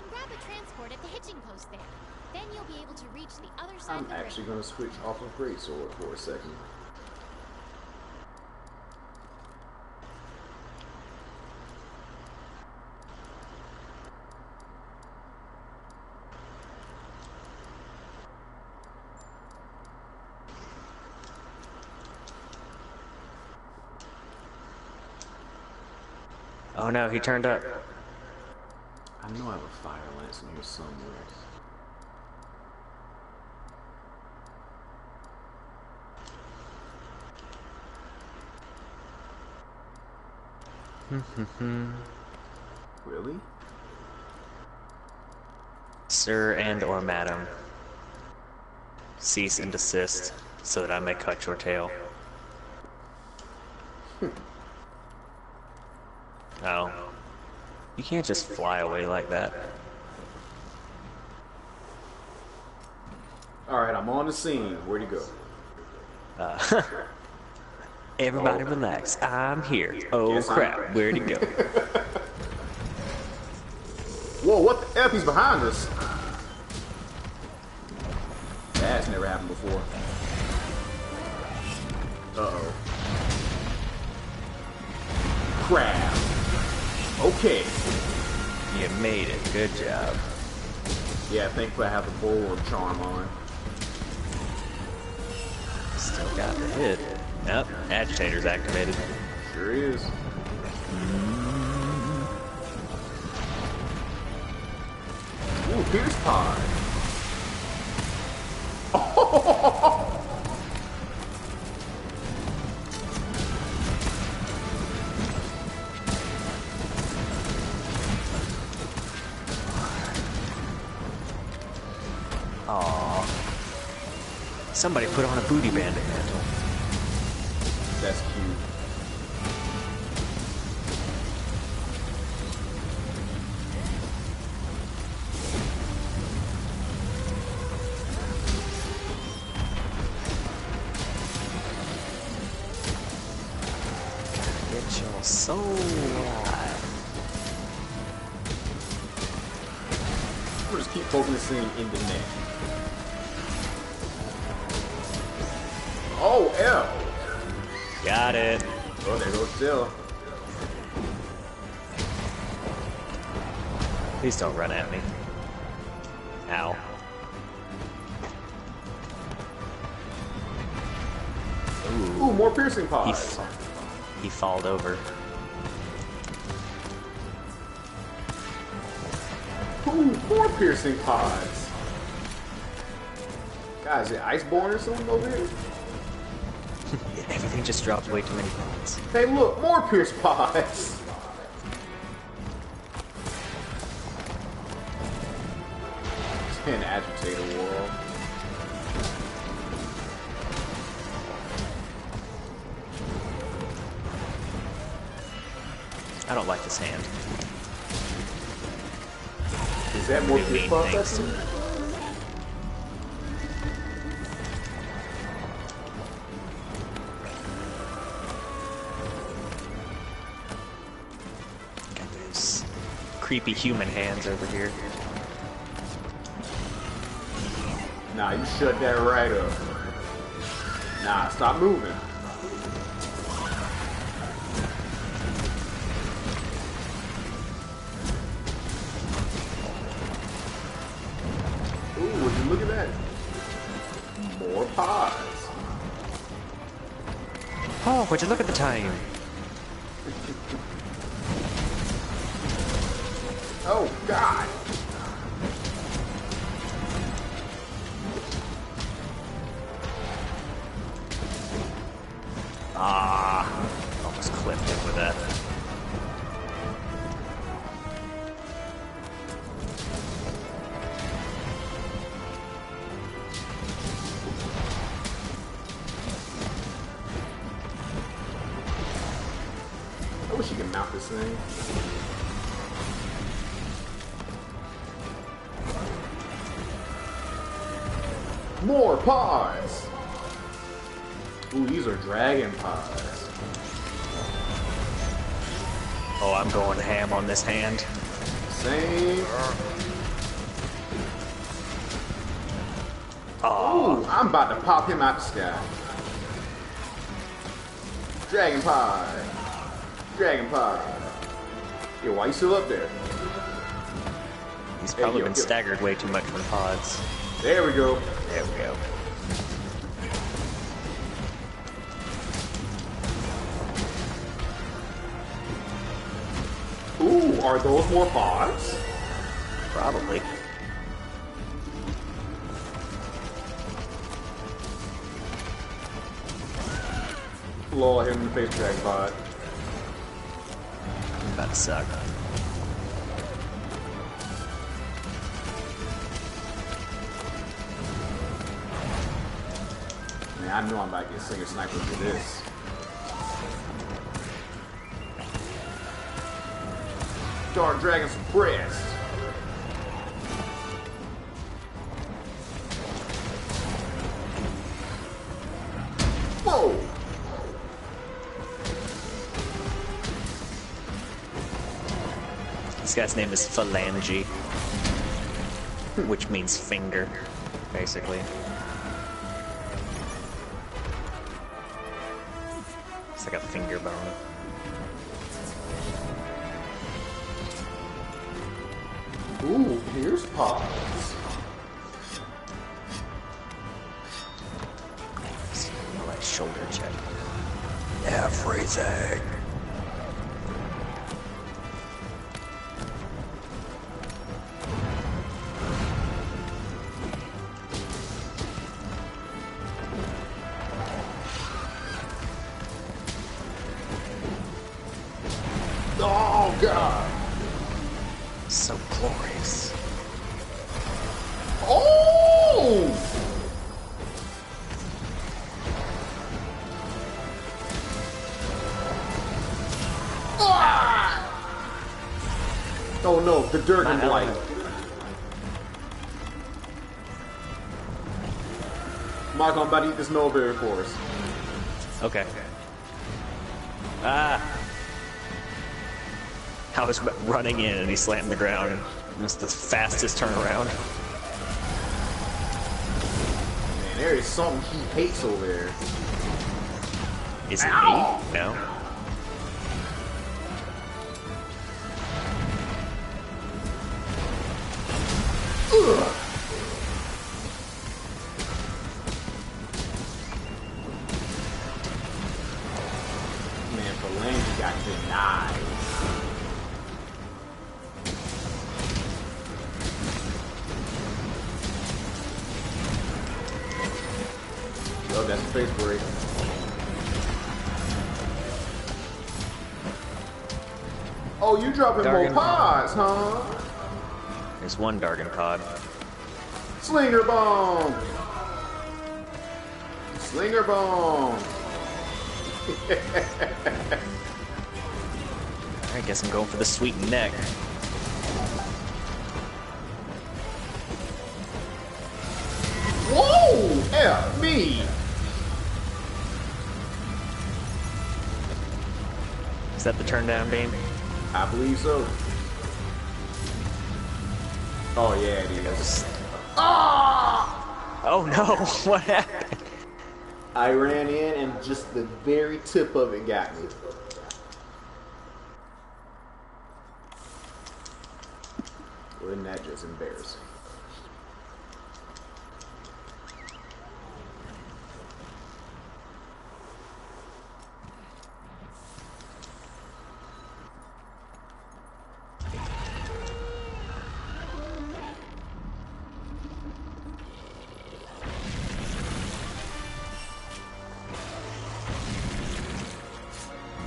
can grab a transport at the hitching post there. Then you'll be able to reach the other side I'm of the actually river. gonna switch off of Greatsword for a second. Oh no, he turned up. I know I have a fire lance in here somewhere. Really? Sir and or madam, cease and desist so that I may cut your tail. Oh. You can't just fly away like that. Alright, I'm on the scene. Where'd he go? Everybody relax. I'm here. Oh Yes, crap, where'd he go? Whoa, what the F? He's behind us. That's never happened before. Uh-oh. Crap. Okay. You made it. Good job. Yeah, thankfully I have the bulwark charm on. Still got the hit. Yep, agitator's activated. Sure is. Ooh, Pierce Pod. Aww. Somebody put on a booty bandit mantle. That's cute. Get your soul alive. We'll just keep poking this thing in the neck. Oh, L. Got it. Oh, there goes Still. Please don't run at me. Ow. Ooh, more piercing pods. He falled over. Ooh, more piercing pods. Guys, is it Iceborne or something over here? Everything just dropped way too many points. Hey, look, more pierce pods. It's an agitator world. I don't like this hand. Is that more Do pierce mean pods? things to That's me. Got those creepy human hands over here. Nah, you shut that right up. Nah, stop moving. Ooh, would you look at that? More pods. Oh, would you look at the time? Oh, God. Ah, almost clipped him with that. I wish you could mount this thing. More pods! Ooh, these are dragon pods. Oh, I'm going ham on this hand. Same. Ooh, I'm about to pop him out the sky. Dragon Pod. Dragon Pod. Yo, why you still up there? He's probably yo, been yo. staggered way too much from pods. There we go. There we go. Ooh, are those more pods? Probably. Lol, hit him in the face, Dragon Pod. About to suck. Man, I know I'm about to get Slinger Sniper for this. Dark Dragon suppressed. Whoa! This guy's name is Phalange, which means finger, basically. It's like a finger bone. Ooh, here's pods. Like shoulder check. Everything. Oh, God. So glorious. Oh! Ah! Oh no, the Durgan My Blight. element. Michael, I'm about to eat this Noberry for us. Okay. Ah! I was running in and he slammed the ground. It was the fastest turnaround. Man, there is something he hates over there. Is it Ow! me? No. Ugh. Man, Phalange got denied. Oh, that's a face break. Oh, you dropping Dargan. more pods, huh? There's one Dargan pod. Slinger Bomb! Slinger Bomb! I guess I'm going for the sweet neck. Whoa! F me! Is that the turn down beam? I believe so. Oh yeah, it is. Ah! Oh no! What happened? I ran in and just the very tip of it got me. Wasn't that just embarrassing?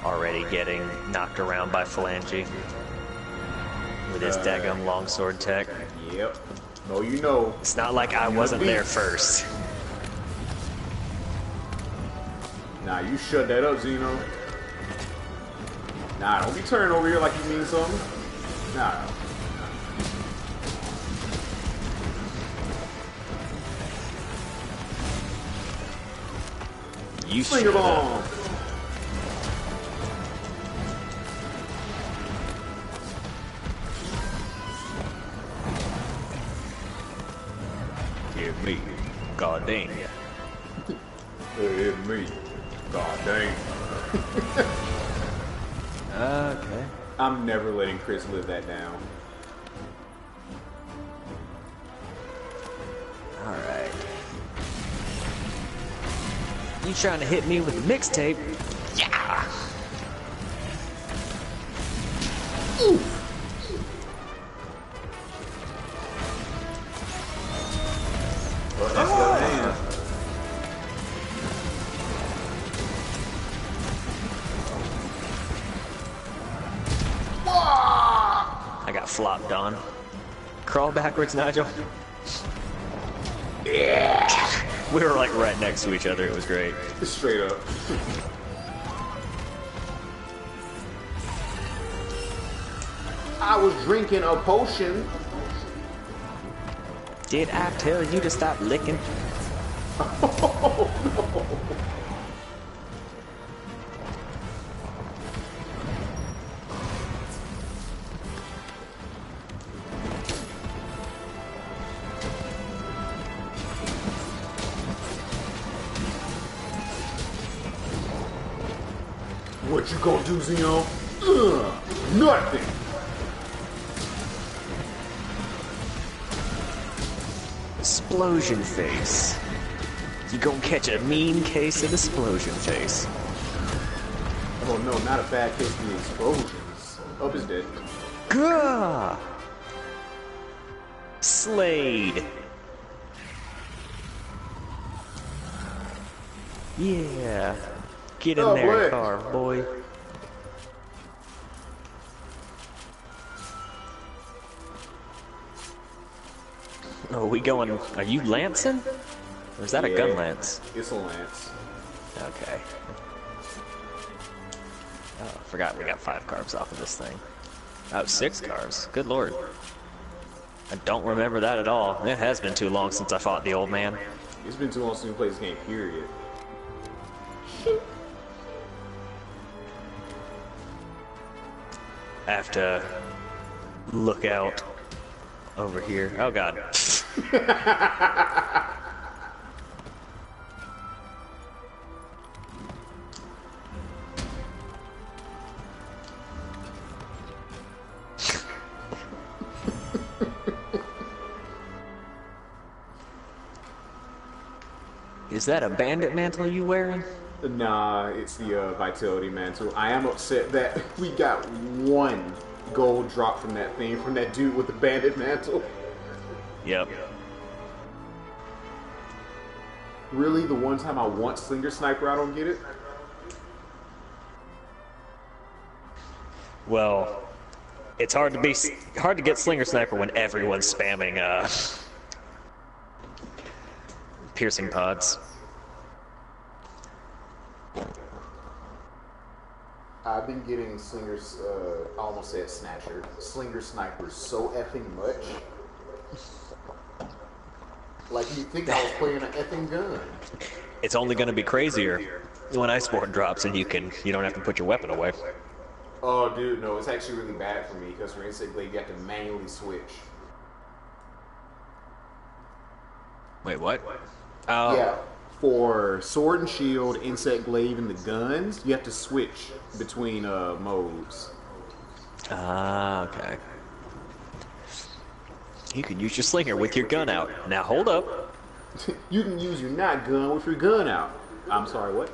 Already getting knocked around by Phalange with his daggum longsword tech. Yep. No, you know. It's not like I wasn't there first. Nah, you shut that up, Zeno. Nah, don't be turning over here like you mean something. Nah. You Slinger shut up. Bomb! Give me God dang. It's me. God dang. Okay. I'm never letting Chris live that down. Alright. You trying to hit me with the mixtape? Yeah! Well, that's the other hand. I got flopped on. Crawl backwards, Nigel. Yeah. We were like right next to each other. It was great. Straight up. I was drinking a potion. Did I tell you to stop licking? Oh, no. What you gonna do, Xeno? Nothing. Explosion face. You gonna catch a mean case of explosion face. Oh no, not a bad case of the explosions. Up is dead. Gah! Slade. Yeah. Get in there, boy. car boy. Oh, we going? Are you lancing? Or is that a gun lance? It's a lance. Okay. Oh, I forgot we got 5 carbs off of this thing. Oh, 6 carbs. Good lord. I don't remember that at all. It has been too long since I fought the old man. It's been too long since we played this game, period. I have to look out over here. Oh god. Is that a bandit mantle you wearing? Nah, it's the Vitality Mantle. I am upset that we got 1 gold drop from that thing, from that dude with the Bandit Mantle. Yep. Really? The one time I want Slinger Sniper, I don't get it? Well, it's hard to get Slinger Sniper when everyone's spamming piercing pods. I've been getting Slingers, I almost said Snatcher, Slinger Sniper so effing much. Like, you think I was playing an effing gun. It's only going to be crazier when Iceborne drops and you don't have to put your weapon away. Oh, dude, no, it's actually really bad for me, because for Insect Blade, you have to manually switch. Wait, what? Oh. Yeah. For Sword and Shield, Insect Glaive, and the guns, you have to switch between modes. Ah, okay. You can use your slinger with your gun out. Now hold up. You can use your not gun with your gun out. I'm sorry, what?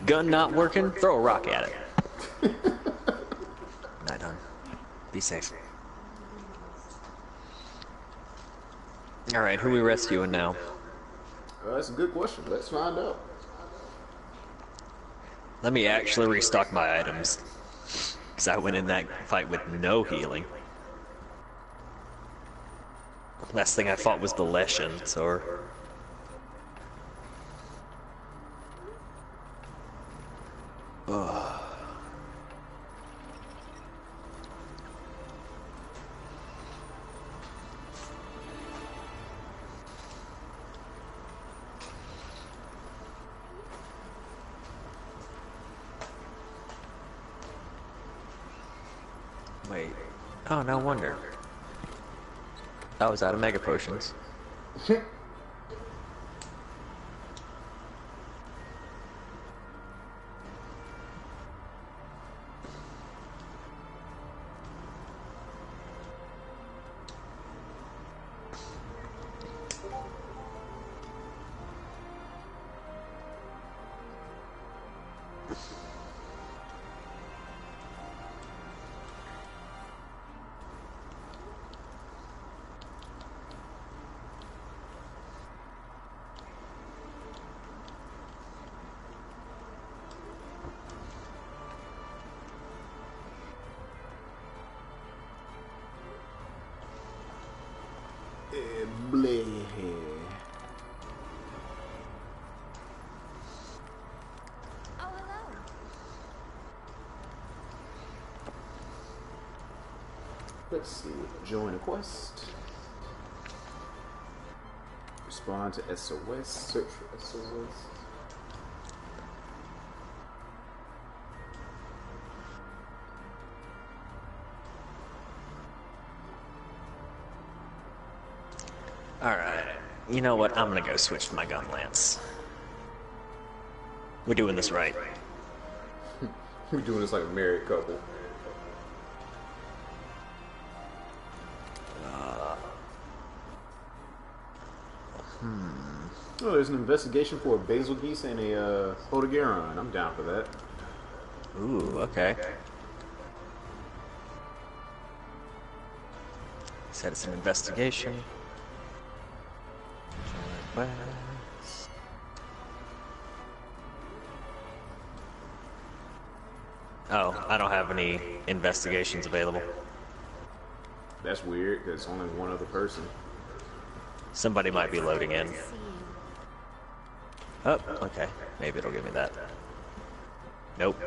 Gun not working? Throw a rock at it. Not done. Be safe. Alright, who are we rescuing now? That's a good question. Let's find out. Let me actually restock my items. Because I went in that fight with no healing. Last thing I fought was the Leshens, or... Ugh. Wait. Oh, no wonder. I was out of Mega Potions. Bleh. Oh, hello. Let's see. Join a quest. Respond to SOS. Search for SOS. Alright. You know what? I'm gonna go switch to my gun lance. We're doing this right. We're doing this like a married couple. Oh, there's an investigation for a basil geese and a Odogaron. I'm down for that. Ooh, okay. Said it's an investigation. West. Oh, I don't have any investigations available. That's weird, because it's only one other person. Somebody might be loading in. See you. Oh, okay. Maybe it'll give me that. Nope.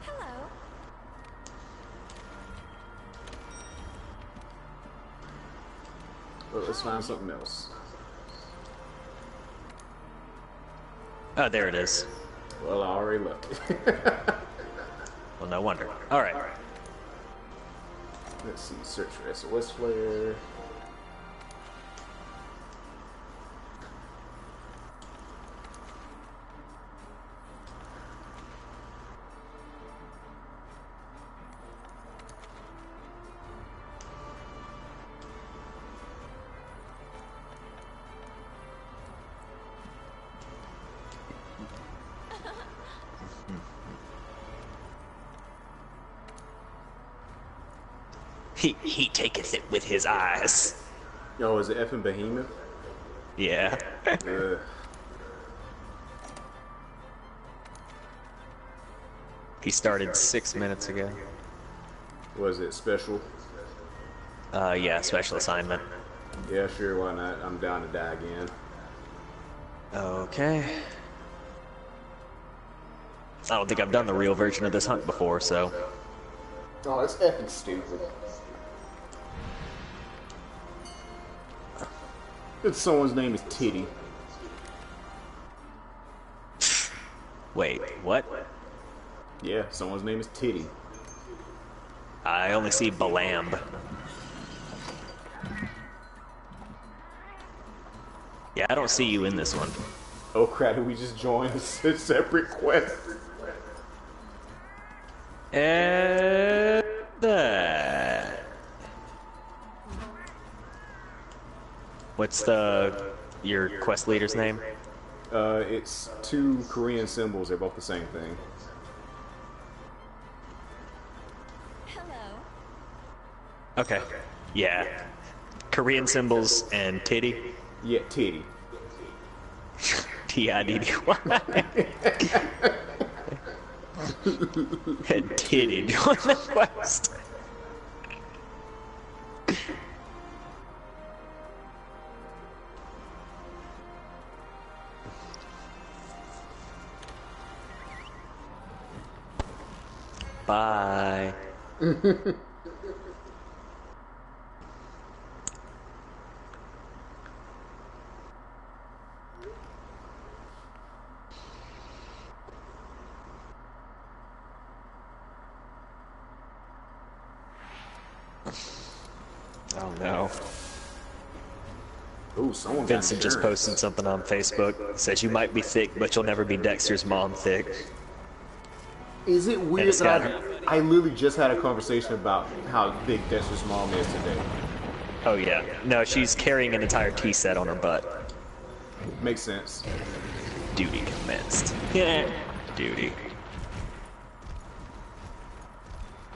Hello. Well, let's find something else. Oh, there it is. Well, I already looked. Well, no wonder. Alright. Let's see, search for SOS flare. He taketh it with his eyes. Oh, is it effing Behemoth? Yeah. He started 6 minutes ago. Was it special? Yeah, special assignment. Yeah, sure, why not? I'm down to die again. Okay. I don't think I've done the real version of this hunt before, so... Oh, that's effing stupid. It's someone's name is Titty. Wait, what? Yeah, someone's name is Titty. I only see Balamb. Yeah, I don't see you in this one. Oh crap, did we just join a separate quest? What's your quest leader's name? It's two Korean symbols, they're both the same thing. Hello. Okay. Yeah. Korean symbols and titty. Yeah, Titty. T-I-D-D-Y. And titty doing the quest. Bye. Oh no. Ooh, someone got Vincent just insurance. posted something on Facebook. Says you might be thick, but you'll never be Dexter's mom thick. Is it weird it's that got- I literally just had a conversation about how big Dexter's mom is today? Oh yeah. No, she's carrying an entire tea set on her butt. Makes sense. Duty commenced. Yeah. Duty.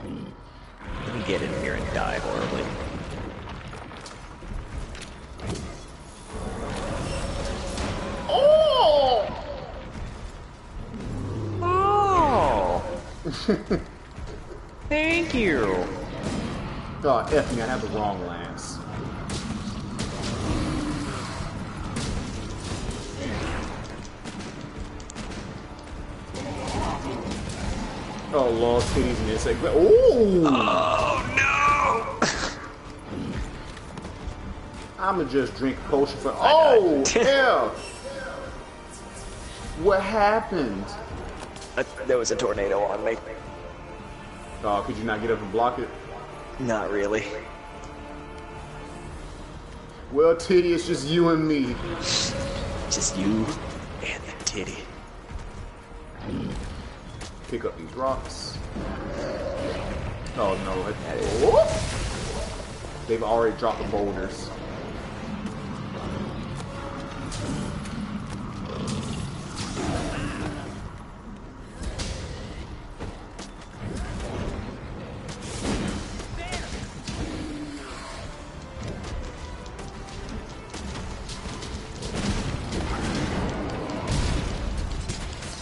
Let me get in here and die horribly. Oh! Thank you! Oh, F me, I have the wrong lance. Oh, Lord, titties and insect. Ooh! Oh no! I'ma just drink a potion for. Oh, hell! What happened? There was a tornado on me. Oh, could you not get up and block it? Not really. Well, Titty, it's just you and me. Just you and the titty. Pick up these rocks. Oh no! Whoop! They've already dropped the boulders.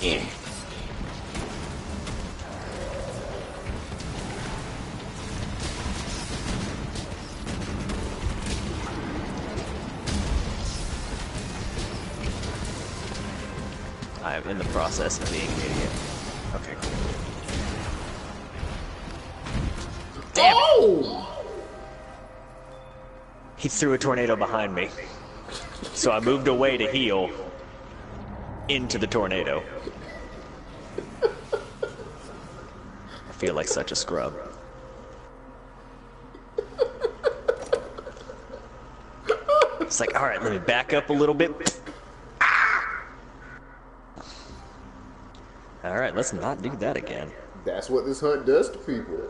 Yeah. I am in the process of being an idiot. Okay, cool. Damn it! Oh! He threw a tornado behind me. So I moved away to heal into the tornado. I feel like such a scrub. It's like, alright, let me back up a little bit. Alright, let's not do that again. That's what this hunt does to people.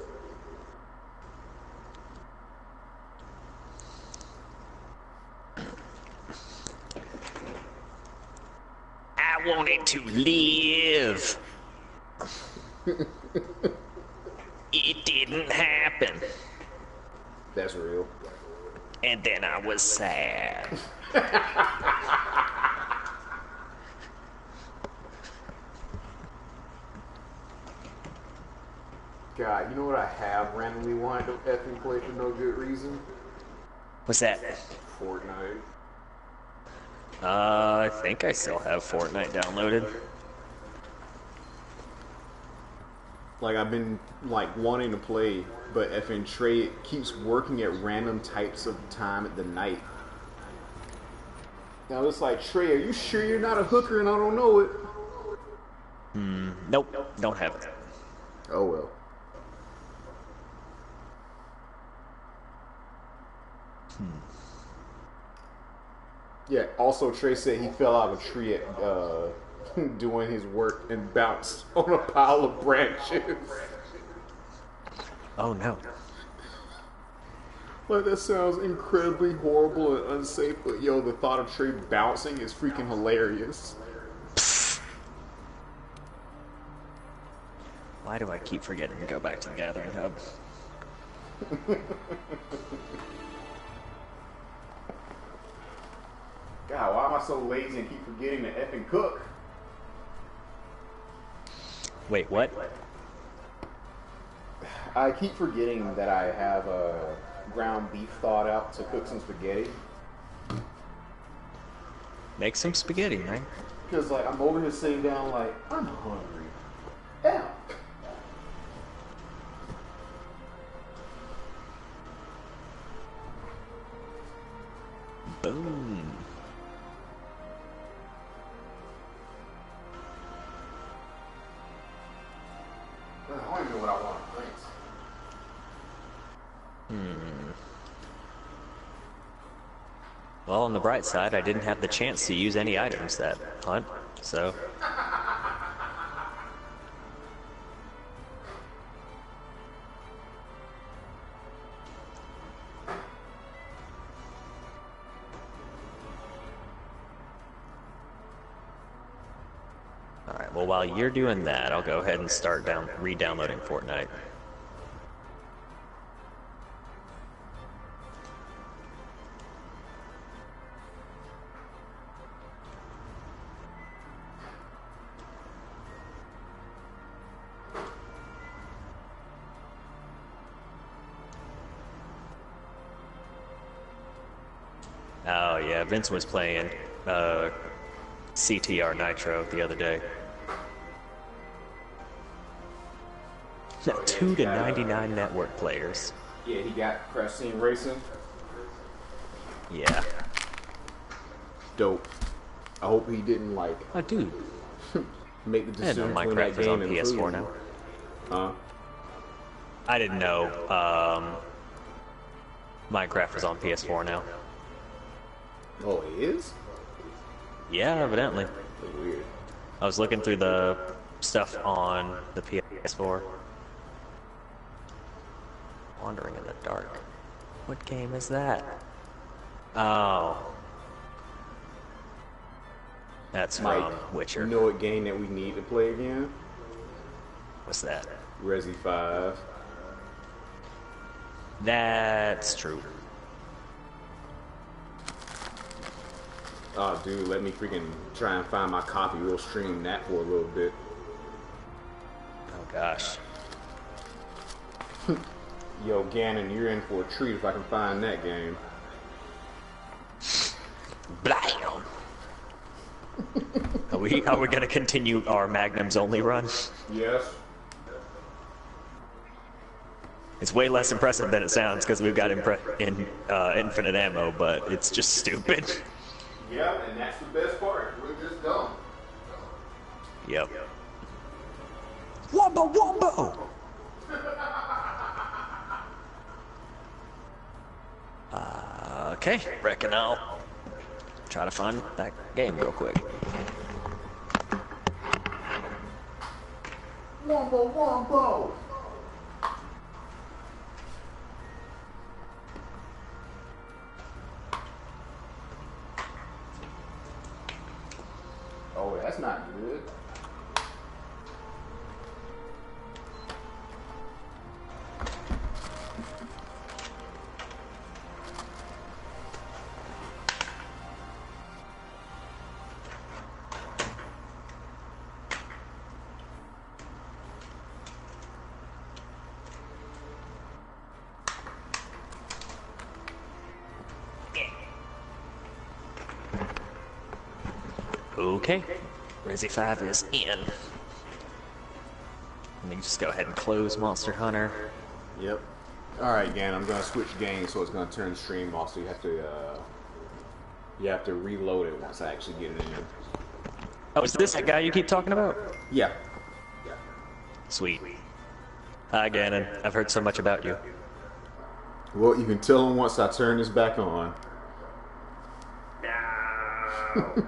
I wanted to live. It didn't happen. That's real. And then I was sad. God, you know what I have randomly wanted to effing play for no good reason? What's that? Fortnite. I think I still have Fortnite downloaded. Like, I've been, like, wanting to play, but effing Trey keeps working at random types of time at the night. Now it's like, Trey, are you sure you're not a hooker and I don't know it? Nope, don't have it. Oh well. Yeah, also Trey said he fell out of a tree at doing his work and bounced on a pile of branches. Oh no. Like, that sounds incredibly horrible and unsafe, but yo, the thought of Trey bouncing is freaking hilarious. Why do I keep forgetting to go back to the Gathering Hub? God, why am I so lazy and keep forgetting to effing cook? Wait, what? I keep forgetting that I have ground beef thawed out to cook some spaghetti. Make some spaghetti, man. Because, like, I'm over here sitting down like, I'm hungry. Yeah. Boom. I don't even know what I want to drink. Well, on the bright side, I didn't have the chance to use any items that hunt, so... Alright, well while you're doing that, I'll go ahead and start re-downloading Fortnite. Oh yeah, Vince was playing CTR Nitro the other day. 2 to 99 network players. Yeah, he got Crash Team Racing. Yeah. Dope. I hope he didn't like Oh, dude. make the I didn't decision know between that Minecraft was on game and PS4 food. now. Huh? I didn't know Minecraft was on PS4 now. Oh, it is? Yeah, evidently. That's weird. I was looking through the stuff on the PS4. Wandering in the Dark. What game is that? Oh. That's from Mike, Witcher. you know what game that we need to play again? What's that? Resi 5. That's true. Oh, dude, let me freaking try and find my copy. We'll stream that for a little bit. Oh gosh. Yo, Ganon, you're in for a treat if I can find that game. Blam! Are we gonna continue our Magnums only run? Yes. It's way less impressive than it sounds because we've got infinite ammo, but it's just stupid. Yeah, and that's the best part. We're just dumb. Yep. Wombo wombo! Okay, reckon I'll try to find that game real quick. Wombo wombo! Oh, that's not good. Okay, Resi 5 is in. Let me just go ahead and close Monster Hunter. Yep. Alright, again, I'm gonna switch games, so it's gonna turn the stream off, so you have to reload it once I actually get it in there. Oh, is this that guy you keep talking about? Yeah. Sweet. Hi, Ganon. I've heard so much about you. Well, you can tell him once I turn this back on. No.